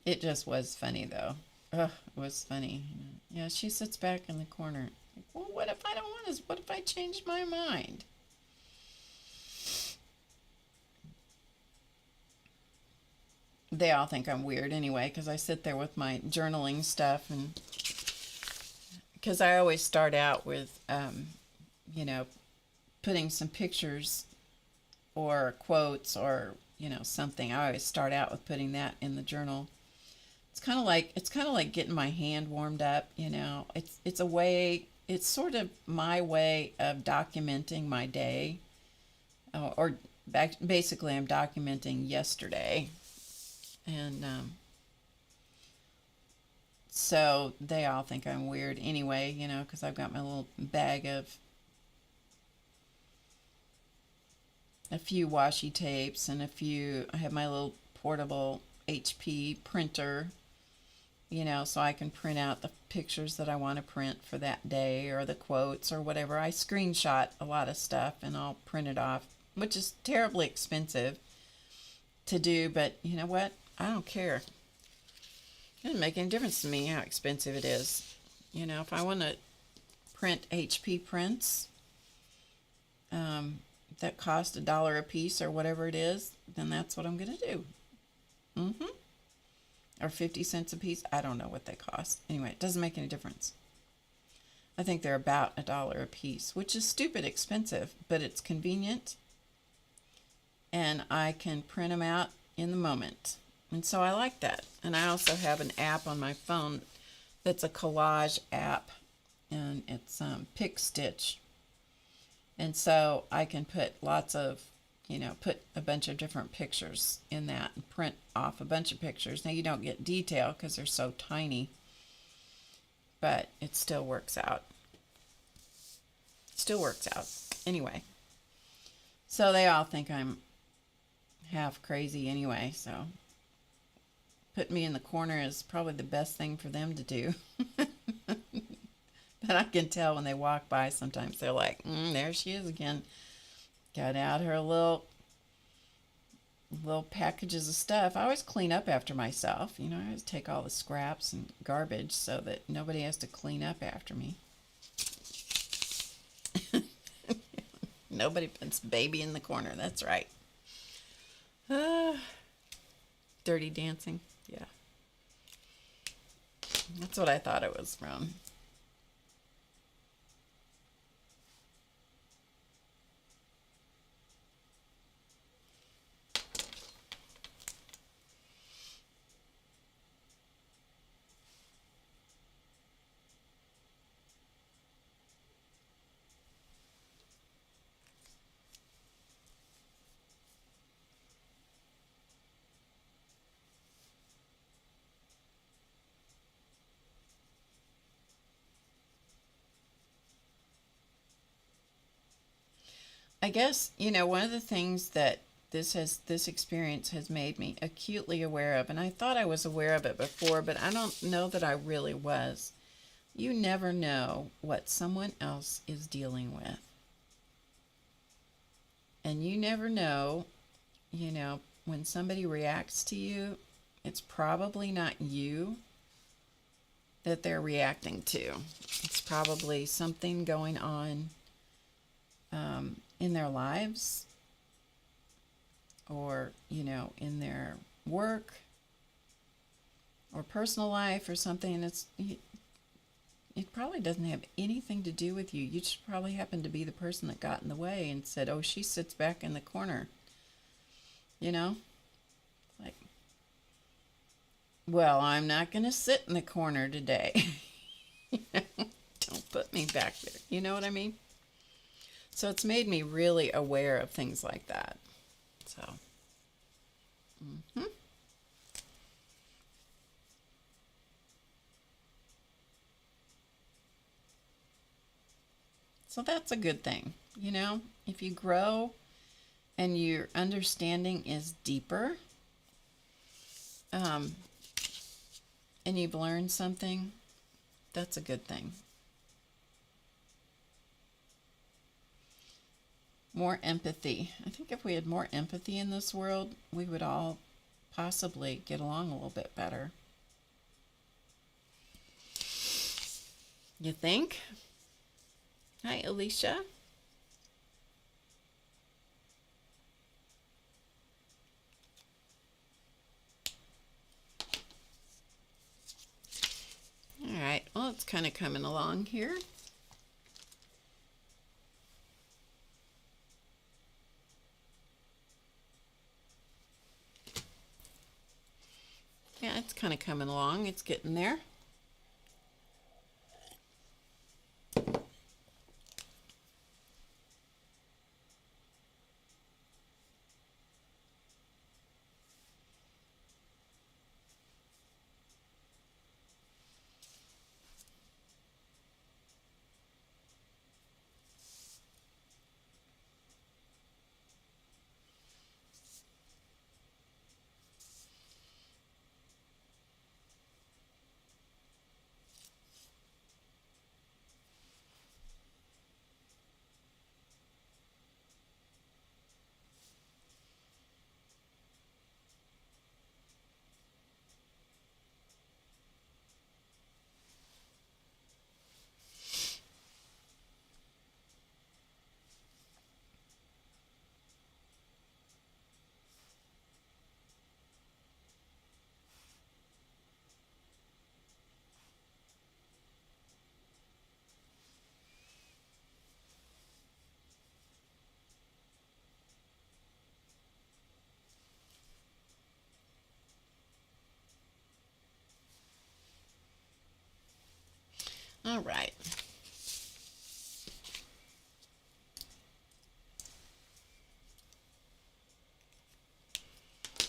It just was funny, though. Ugh, it was funny. Yeah, she sits back in the corner. Like, well, what if I don't want this? What if I change my mind? They all think I'm weird anyway, because I sit there with my journaling stuff, and because I always start out with, you know, putting some pictures or quotes or, you know, something. I always start out with putting that in the journal. It's kind of like getting my hand warmed up, you know. It's sort of my way of documenting my day, basically I'm documenting yesterday. And so they all think I'm weird anyway, you know, because I've got my little bag of a few washi tapes and I have my little portable HP printer, you know, so I can print out the pictures that I want to print for that day or the quotes or whatever. I screenshot a lot of stuff and I'll print it off, which is terribly expensive to do, but you know what? I don't care. It doesn't make any difference to me how expensive it is. You know, if I want to print HP prints that cost $1 a piece or whatever it is, then that's what I'm going to do. Or 50 cents a piece. I don't know what they cost. Anyway, it doesn't make any difference. I think they're about $1 a piece, which is stupid expensive, but it's convenient. And I can print them out in the moment. And so I like that. And I also have an app on my phone that's a collage app, and it's Pick Stitch. And so I can put lots of, you know, put a bunch of different pictures in that and print off a bunch of pictures. Now you don't get detail because they're so tiny, but it still works out. Still works out. Anyway, so they all think I'm half crazy anyway, so put me in the corner is probably the best thing for them to do. But I can tell when they walk by, sometimes they're like, there she is again. Got out her little little packages of stuff. I always clean up after myself. You know, I always take all the scraps and garbage so that nobody has to clean up after me. Nobody puts baby in the corner. That's right. Dirty Dancing. Yeah. That's what I thought it was from. I guess, you know, one of the things that this experience has made me acutely aware of, and I thought I was aware of it before, but I don't know that I really was. You never know what someone else is dealing with. And you never know, you know, when somebody reacts to you, it's probably not you that they're reacting to. It's probably something going on in their lives, or, you know, in their work or personal life or something. And it probably doesn't have anything to do with you. You just probably happen to be the person that got in the way and said, oh, she sits back in the corner. You know, like, well, I'm not going to sit in the corner today. Don't put me back there. You know what I mean? So it's made me really aware of things like that. So, so that's a good thing. You know, if you grow and your understanding is deeper, and you've learned something, that's a good thing. More empathy. I think if we had more empathy in this world, we would all possibly get along a little bit better. You think? Hi, Alicia. All right, well, it's kind of coming along here. Yeah, it's kind of coming along. It's getting there. All right.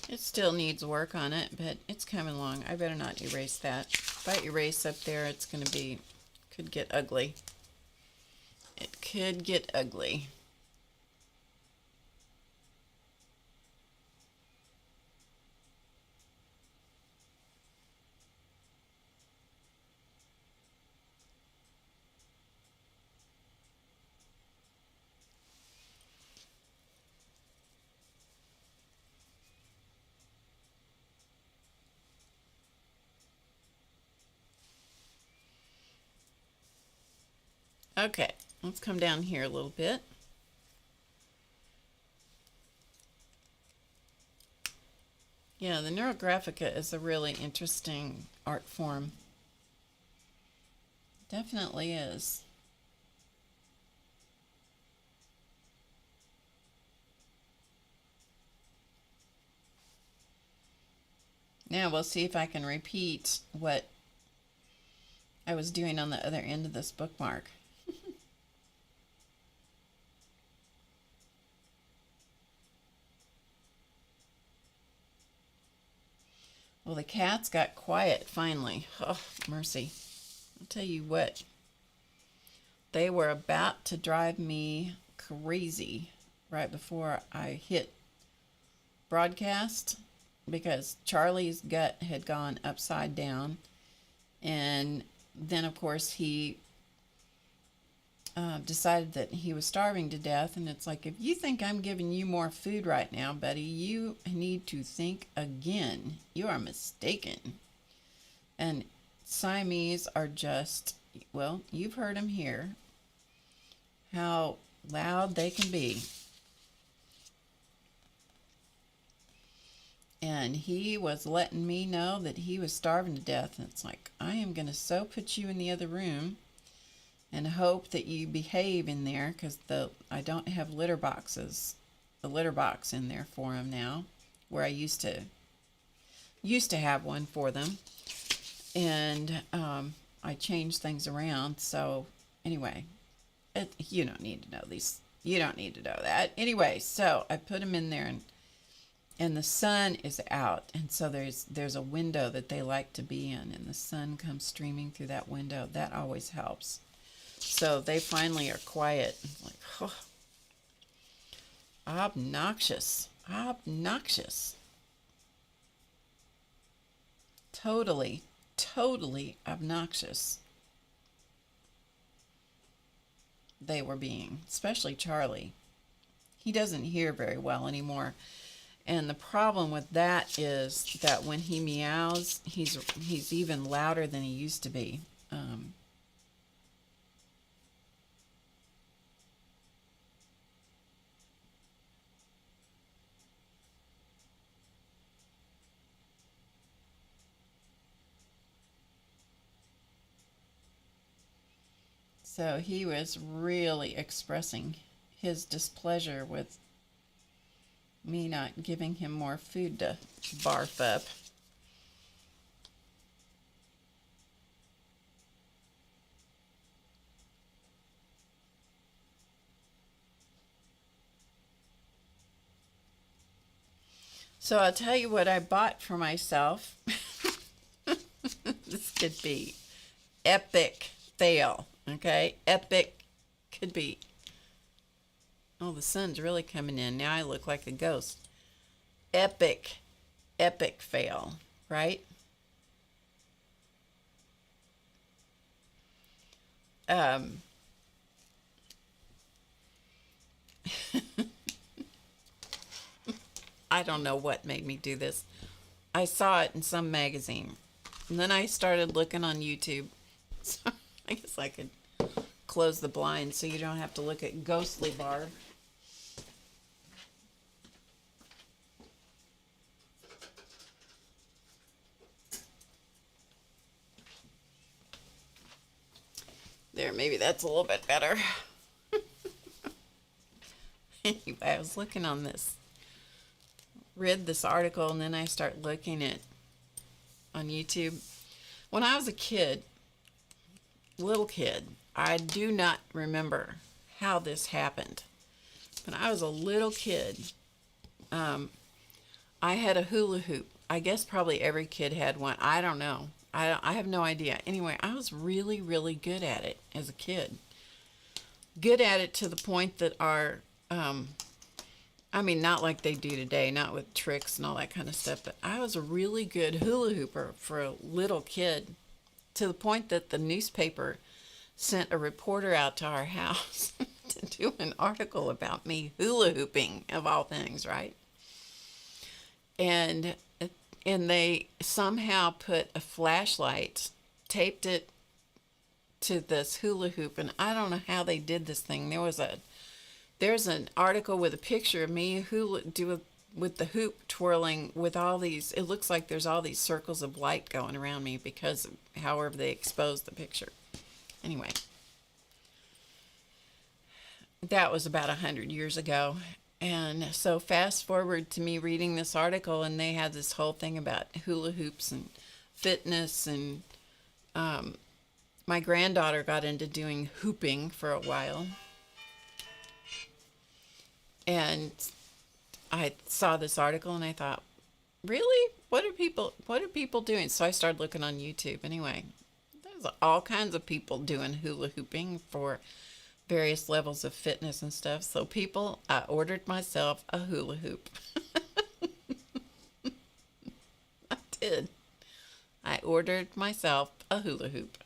It still needs work on it, but it's coming along. I better not erase that. If I erase up there, it's going to be, could get ugly. It could get ugly. Okay, let's come down here a little bit. Yeah, the Neurographica is a really interesting art form. Definitely is. Now we'll see if I can repeat what I was doing on the other end of this bookmark. Well, the cats got quiet finally. Oh, mercy. I'll tell you what. They were about to drive me crazy right before I hit broadcast because Charlie's gut had gone upside down. And then, of course, he decided that he was starving to death. And it's like, if you think I'm giving you more food right now, buddy, you need to think again. You are mistaken. And Siamese are just, well, you've heard them here, how loud they can be. And he was letting me know that he was starving to death. And it's like, I am going to so put you in the other room and hope that you behave in there, because I don't have litter boxes, the litter box in there for him now, where I used to have one for them. And I changed things around. So anyway, you don't need to know these. You don't need to know that. Anyway, so I put them in there, and the sun is out, and so there's a window that they like to be in, and the sun comes streaming through that window. That always helps. So they finally are quiet. Like, oh, obnoxious, obnoxious, totally obnoxious. They were being, especially Charlie. He doesn't hear very well anymore. And the problem with that is that when he meows, he's even louder than he used to be. So he was really expressing his displeasure with me not giving him more food to barf up. So I'll tell you what I bought for myself. This could be epic fail, okay? Epic could be. Oh, the sun's really coming in. Now I look like a ghost. Epic fail, right? I don't know what made me do this. I saw it in some magazine, and then I started looking on YouTube. So I guess I could close the blinds so you don't have to look at ghostly Barb. There, maybe that's a little bit better. Anyway, I was looking on this, read this article, and then I start looking at on YouTube. When I was a kid, little kid, I do not remember how this happened. When I was a little kid, I had a hula hoop. I guess probably every kid had one. I don't know. I have no idea. Anyway, I was really good at it as a kid. Good at it to the point that our, I mean, not like they do today, not with tricks and all that kind of stuff, but I was a really good hula hooper for a little kid, to the point that the newspaper sent a reporter out to our house to do an article about me hula hooping, of all things, right? And they somehow put a flashlight, taped it to this hula hoop, and I don't know how they did this thing. There's an article with a picture of me with the hoop twirling with all these. It looks like there's all these circles of light going around me because of however they exposed the picture. Anyway, that was about 100 years ago. And so fast forward to me reading this article, and they had this whole thing about hula hoops and fitness, and my granddaughter got into doing hooping for a while. And I saw this article and I thought, really? What are people doing? So I started looking on YouTube. Anyway, there's all kinds of people doing hula hooping for various levels of fitness and stuff. So people, I ordered myself a hula hoop. I did. I ordered myself a hula hoop.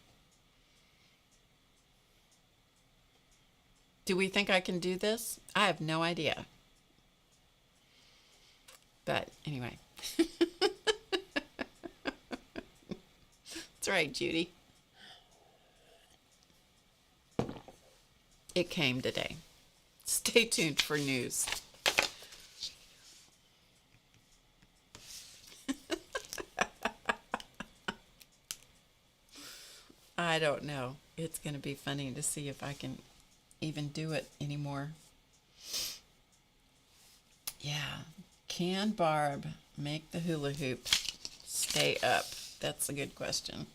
Do we think I can do this? I have no idea. But anyway. That's right, Judy. It came today. Stay tuned for news. I don't know. It's going to be funny to see if I can even do it anymore. Yeah. Can Barb make the hula hoop stay up? That's a good question.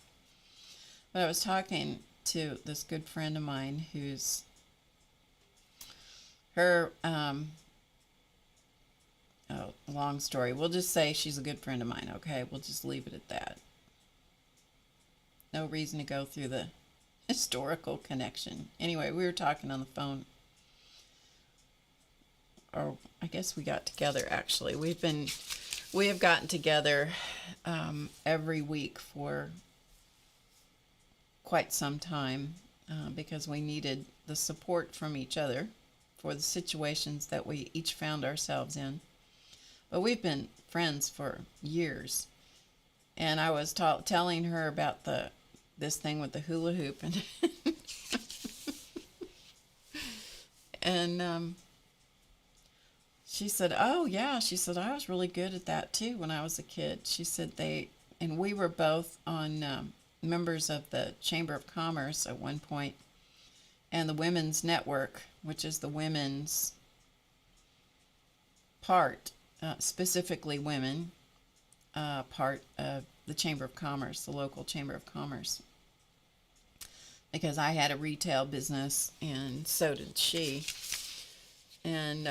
But I was talking to this good friend of mine who's long story. We'll just say she's a good friend of mine, okay? We'll just leave it at that. No reason to go through the historical connection. Anyway, we were talking on the phone. Or I guess we got together, actually. We have gotten together every week for quite some time because we needed the support from each other for the situations that we each found ourselves in. But we've been friends for years. And I was telling her about this thing with the hula hoop, and she said, "Oh yeah," she said, "I was really good at that too when I was a kid." She said and we were both on members of the Chamber of Commerce at one point, and the Women's Network, which is the women's part, specifically women part of the Chamber of Commerce, the local Chamber of Commerce. Because I had a retail business, and so did she. And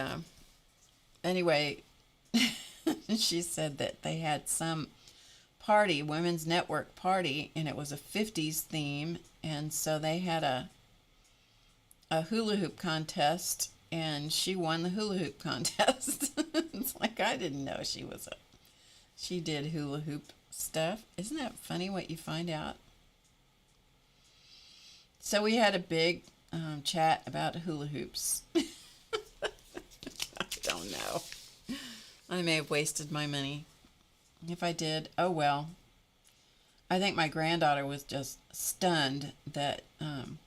anyway, she said that they had some party, Women's Network party, and it was a 50s theme, and so they had a hula hoop contest, and she won the hula hoop contest. It's like, I didn't know she did hula hoop stuff. Isn't that funny what you find out? So we had a big chat about hula hoops. I don't know. I may have wasted my money. If I did, oh well. I think my granddaughter was just stunned that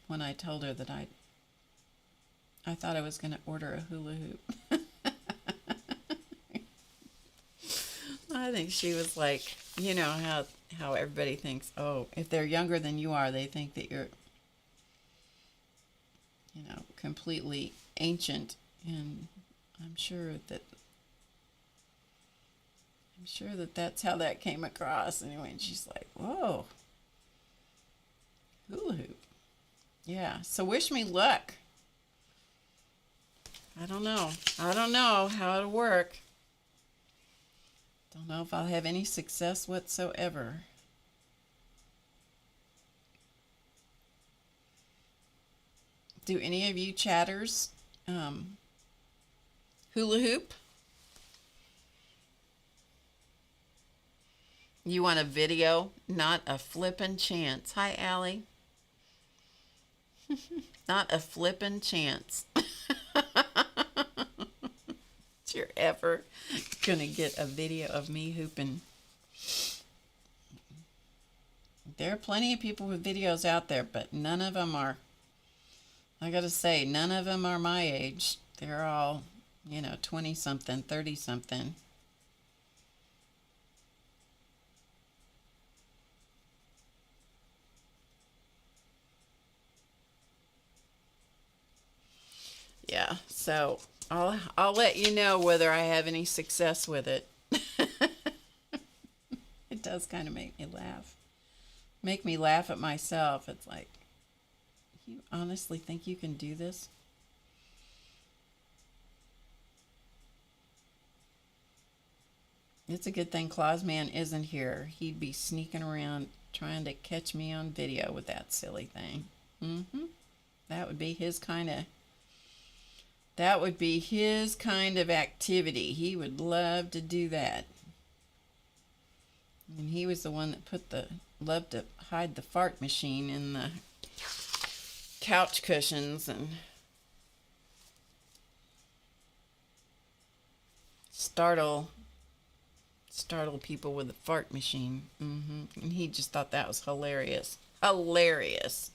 when I told her that I thought I was going to order a hula hoop. I think she was like, you know how everybody thinks, oh, if they're younger than you are, they think that you're, completely ancient, and I'm sure that that's how that came across. Anyway, and she's like, whoa, hula hoop. Yeah, so wish me luck. I don't know how it'll work. Don't know if I'll have any success whatsoever. Do any of you chatters hula hoop? You want a video? Not a flippin' chance. Hi, Allie. Not a flippin' chance. You're ever gonna get a video of me hooping. There are plenty of people with videos out there, but none of them are, I gotta say, none of them are my age. They're all, 20-something, 30-something. Yeah, so I'll let you know whether I have any success with it. It does kind of make me laugh. Make me laugh at myself. It's like, you honestly think you can do this? It's a good thing Clausman isn't here. He'd be sneaking around trying to catch me on video with that silly thing. That would be his kind of activity. He would love to do that. And he was the one that loved to hide the fart machine in the couch cushions and startle people with the fart machine. And he just thought that was hilarious. Hilarious.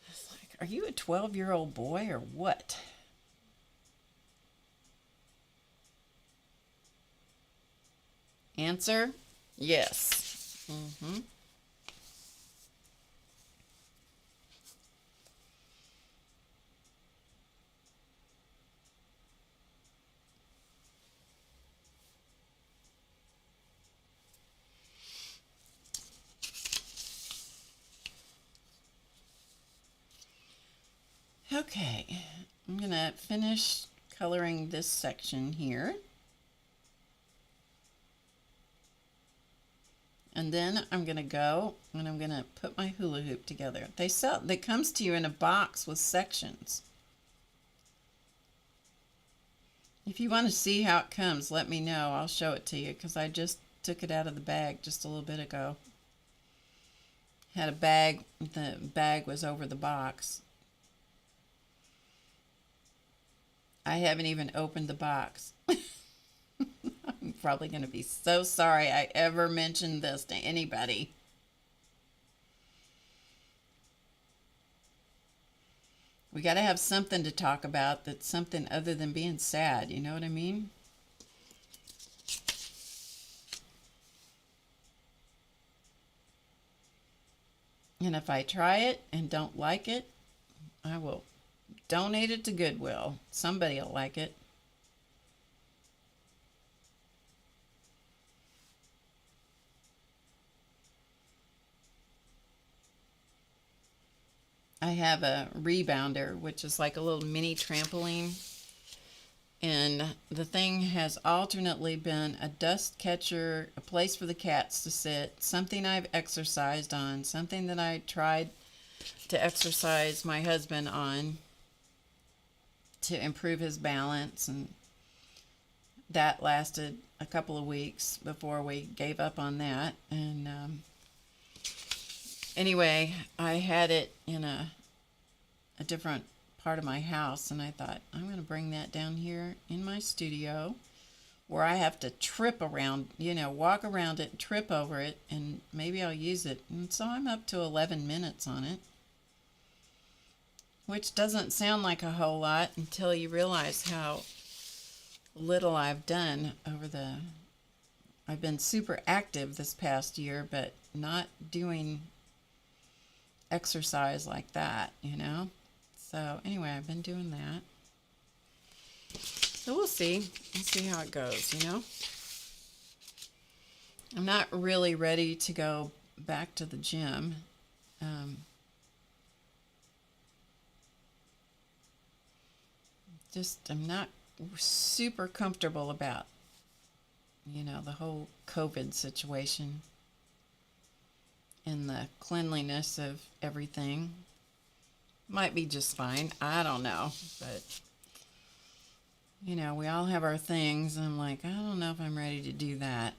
It's like, are you a 12-year-old boy or what? Answer, yes. Okay, I'm going to finish coloring this section here. And then I'm going to go and I'm going to put my hula hoop together. They comes to you in a box with sections. If you want to see how it comes, let me know. I'll show it to you because I just took it out of the bag just a little bit ago. Had a bag, the bag was over the box. I haven't even opened the box. I'm probably going to be so sorry I ever mentioned this to anybody. We got to have something to talk about that's something other than being sad. You know what I mean? And if I try it and don't like it, I will donate it to Goodwill. Somebody will like it. I have a rebounder, which is like a little mini trampoline. And the thing has alternately been a dust catcher, a place for the cats to sit, something I've exercised on, something that I tried to exercise my husband on to improve his balance. And that lasted a couple of weeks before we gave up on that. And anyway, I had it in a different part of my house, and I thought, I'm going to bring that down here in my studio where I have to trip around, walk around it, trip over it, and maybe I'll use it. And so I'm up to 11 minutes on it, which doesn't sound like a whole lot until you realize how little I've done I've been super active this past year, but not doing exercise like that, So anyway, I've been doing that. So we'll see. We'll see how it goes, I'm not really ready to go back to the gym. I'm not super comfortable about, the whole COVID situation and the cleanliness of everything. Might be just fine. I don't know. But, we all have our things. And I'm like, I don't know if I'm ready to do that.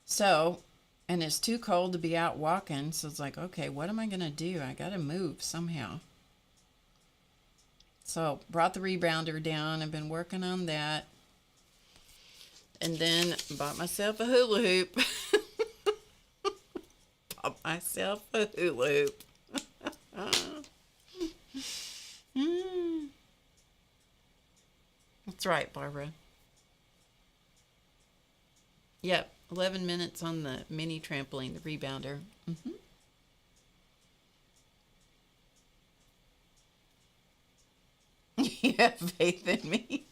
So, and it's too cold to be out walking. So it's like, okay, what am I going to do? I got to move somehow. So, brought the rebounder down. I've been working on that. And then bought myself a hula hoop. myself a hula hoop. That's right, Barbara. Yep, 11 minutes on the mini trampoline, the rebounder. You have faith in me.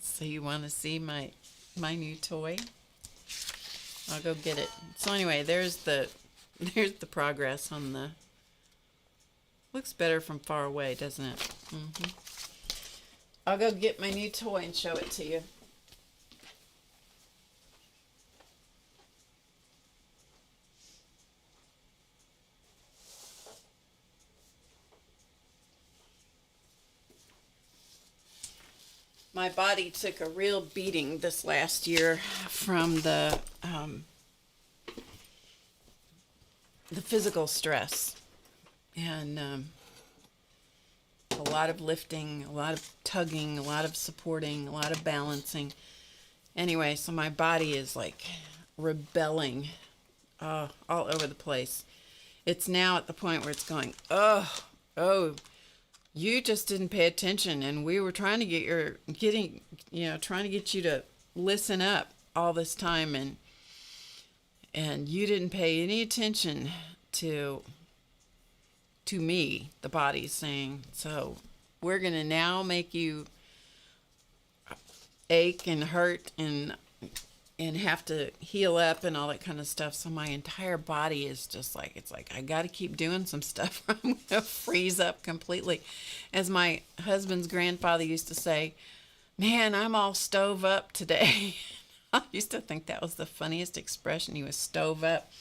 So you want to see my new toy? I'll go get it. So anyway, there's the progress on the. Looks better from far away, doesn't it? I'll go get my new toy and show it to you. My body took a real beating this last year from the physical stress, and a lot of lifting, a lot of tugging, a lot of supporting, a lot of balancing. Anyway, so my body is like rebelling all over the place. It's now at the point where it's going, oh, you just didn't pay attention, and we were trying to trying to get you to listen up all this time, and you didn't pay any attention to me, the body's saying. So we're going to now make you ache and hurt and have to heal up and all that kind of stuff. So my entire body is just like, it's like, I got to keep doing some stuff or I'm going to freeze up completely. As my husband's grandfather used to say, man, I'm all stove up today. I used to think that was the funniest expression. He was stove up.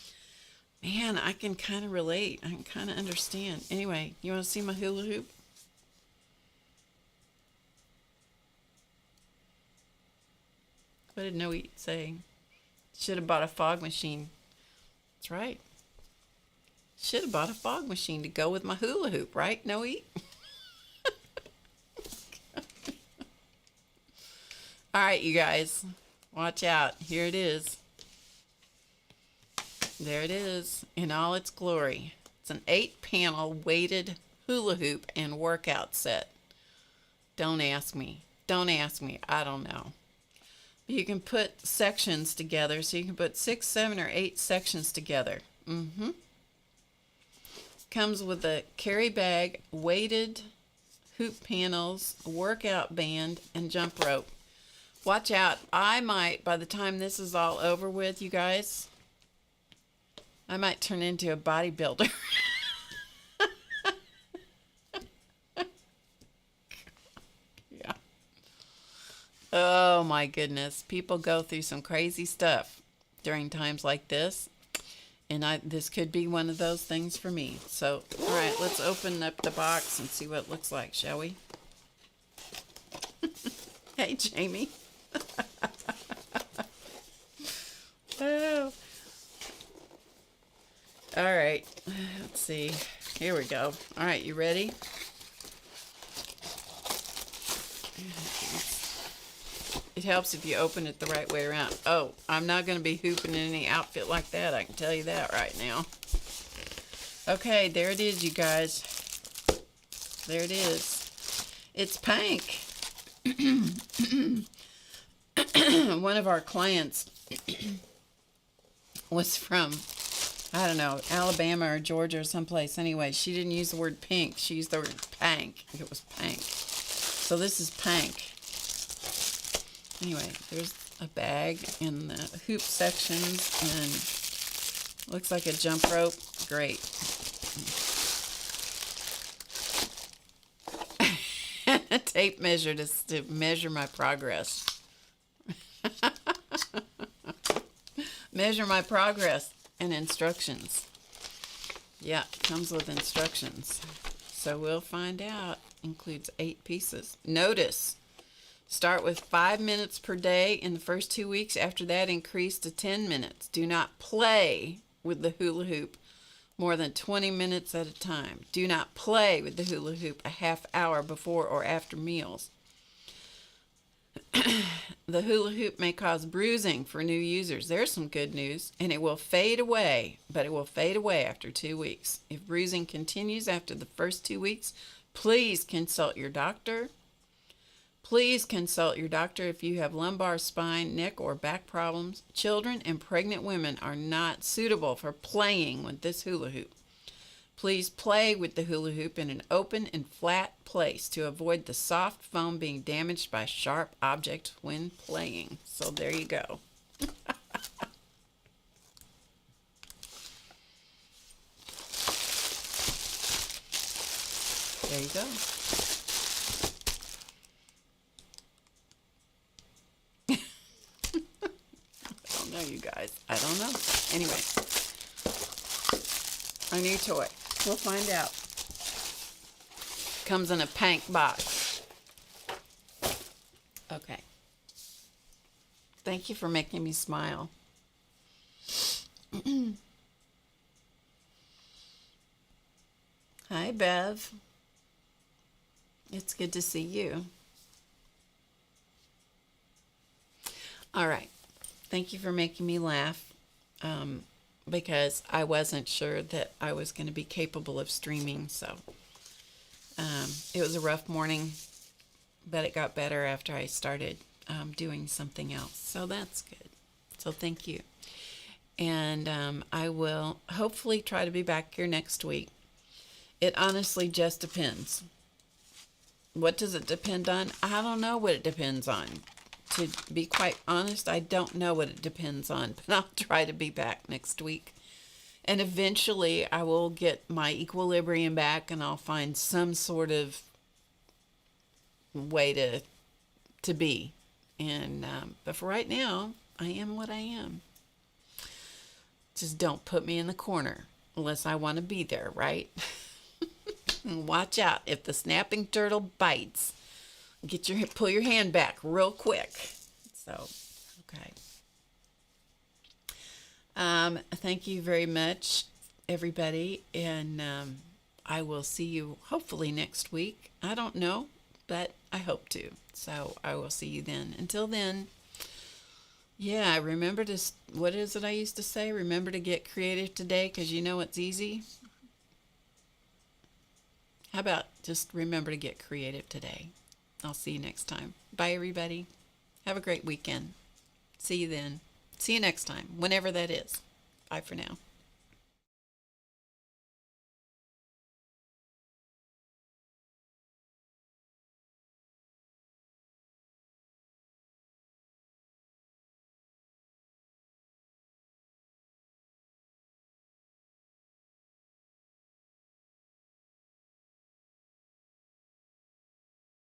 Man, I can kind of relate. I can kind of understand. Anyway, you want to see my hula hoop? What did No Eat say? Should have bought a fog machine. That's right. Should have bought a fog machine to go with my hula hoop, right, No Eat? All right, you guys. Watch out. Here it is. There it is in all its glory. It's an 8-panel weighted hula hoop and workout set. Don't ask me. Don't ask me. I don't know. You can put sections together, so you can put 6, 7, or 8 sections together. Comes with a carry bag, weighted hoop panels, workout band, and jump rope. Watch out. I might, by the time this is all over with, you guys, I might turn into a bodybuilder. Yeah. Oh my goodness. People go through some crazy stuff during times like this. And this could be one of those things for me. So, all right, let's open up the box and see what it looks like, shall we? Hey, Jamie. Oh. All right, let's see. Here we go. All right, you ready? It helps if you open it the right way around. Oh, I'm not going to be hooping in any outfit like that. I can tell you that right now. Okay, there it is, you guys. There it is. It's pink. One of our clients was from, I don't know, Alabama or Georgia or someplace. Anyway, she didn't use the word pink. She used the word pank. It was pank. So this is pank. Anyway, there's a bag in the hoop sections and looks like a jump rope. Great. A tape measure to measure my progress. Measure my progress and instructions. Yeah, comes with instructions. So we'll find out. Includes 8 pieces. Notice. Start with 5 minutes per day in the first 2 weeks. After that, increase to 10 minutes. Do not play with the hula hoop more than 20 minutes at a time. Do not play with the hula hoop a half hour before or after meals. The hula hoop may cause bruising for new users. There's some good news. And it will fade away, but it will fade away after 2 weeks. If bruising continues after the first 2 weeks, please consult your doctor. Please consult your doctor if you have lumbar, spine, neck, or back problems. Children and pregnant women are not suitable for playing with this hula hoop. Please play with the hula hoop in an open and flat place to avoid the soft foam being damaged by sharp objects when playing. So there you go. There you go. I don't know, you guys. I don't know. Anyway, a new toy. We'll find out. Comes in a pink box. Okay. Thank you for making me smile. Hi, Bev. It's good to see you. All right. Thank you for making me laugh. Because I wasn't sure that I was going to be capable of streaming. So it was a rough morning, but it got better after I started doing something else. So that's good. So thank you. And I will hopefully try to be back here next week. It honestly just depends. What does it depend on? I don't know what it depends on. To be quite honest, I don't know what it depends on, but I'll try to be back next week. And eventually I will get my equilibrium back and I'll find some sort of way to be. And but for right now, I am what I am. Just don't put me in the corner unless I want to be there, right? And watch out. If the snapping turtle bites, pull your hand back real quick. So, okay. Thank you very much, everybody, and I will see you hopefully next week. I don't know, but I hope to. So I will see you then. Until then, yeah, remember to, what is it I used to say? Remember to get creative today because you know it's easy. How about just remember to get creative today? I'll see you next time. Bye, everybody. Have a great weekend. See you then. See you next time, whenever that is. Bye for now.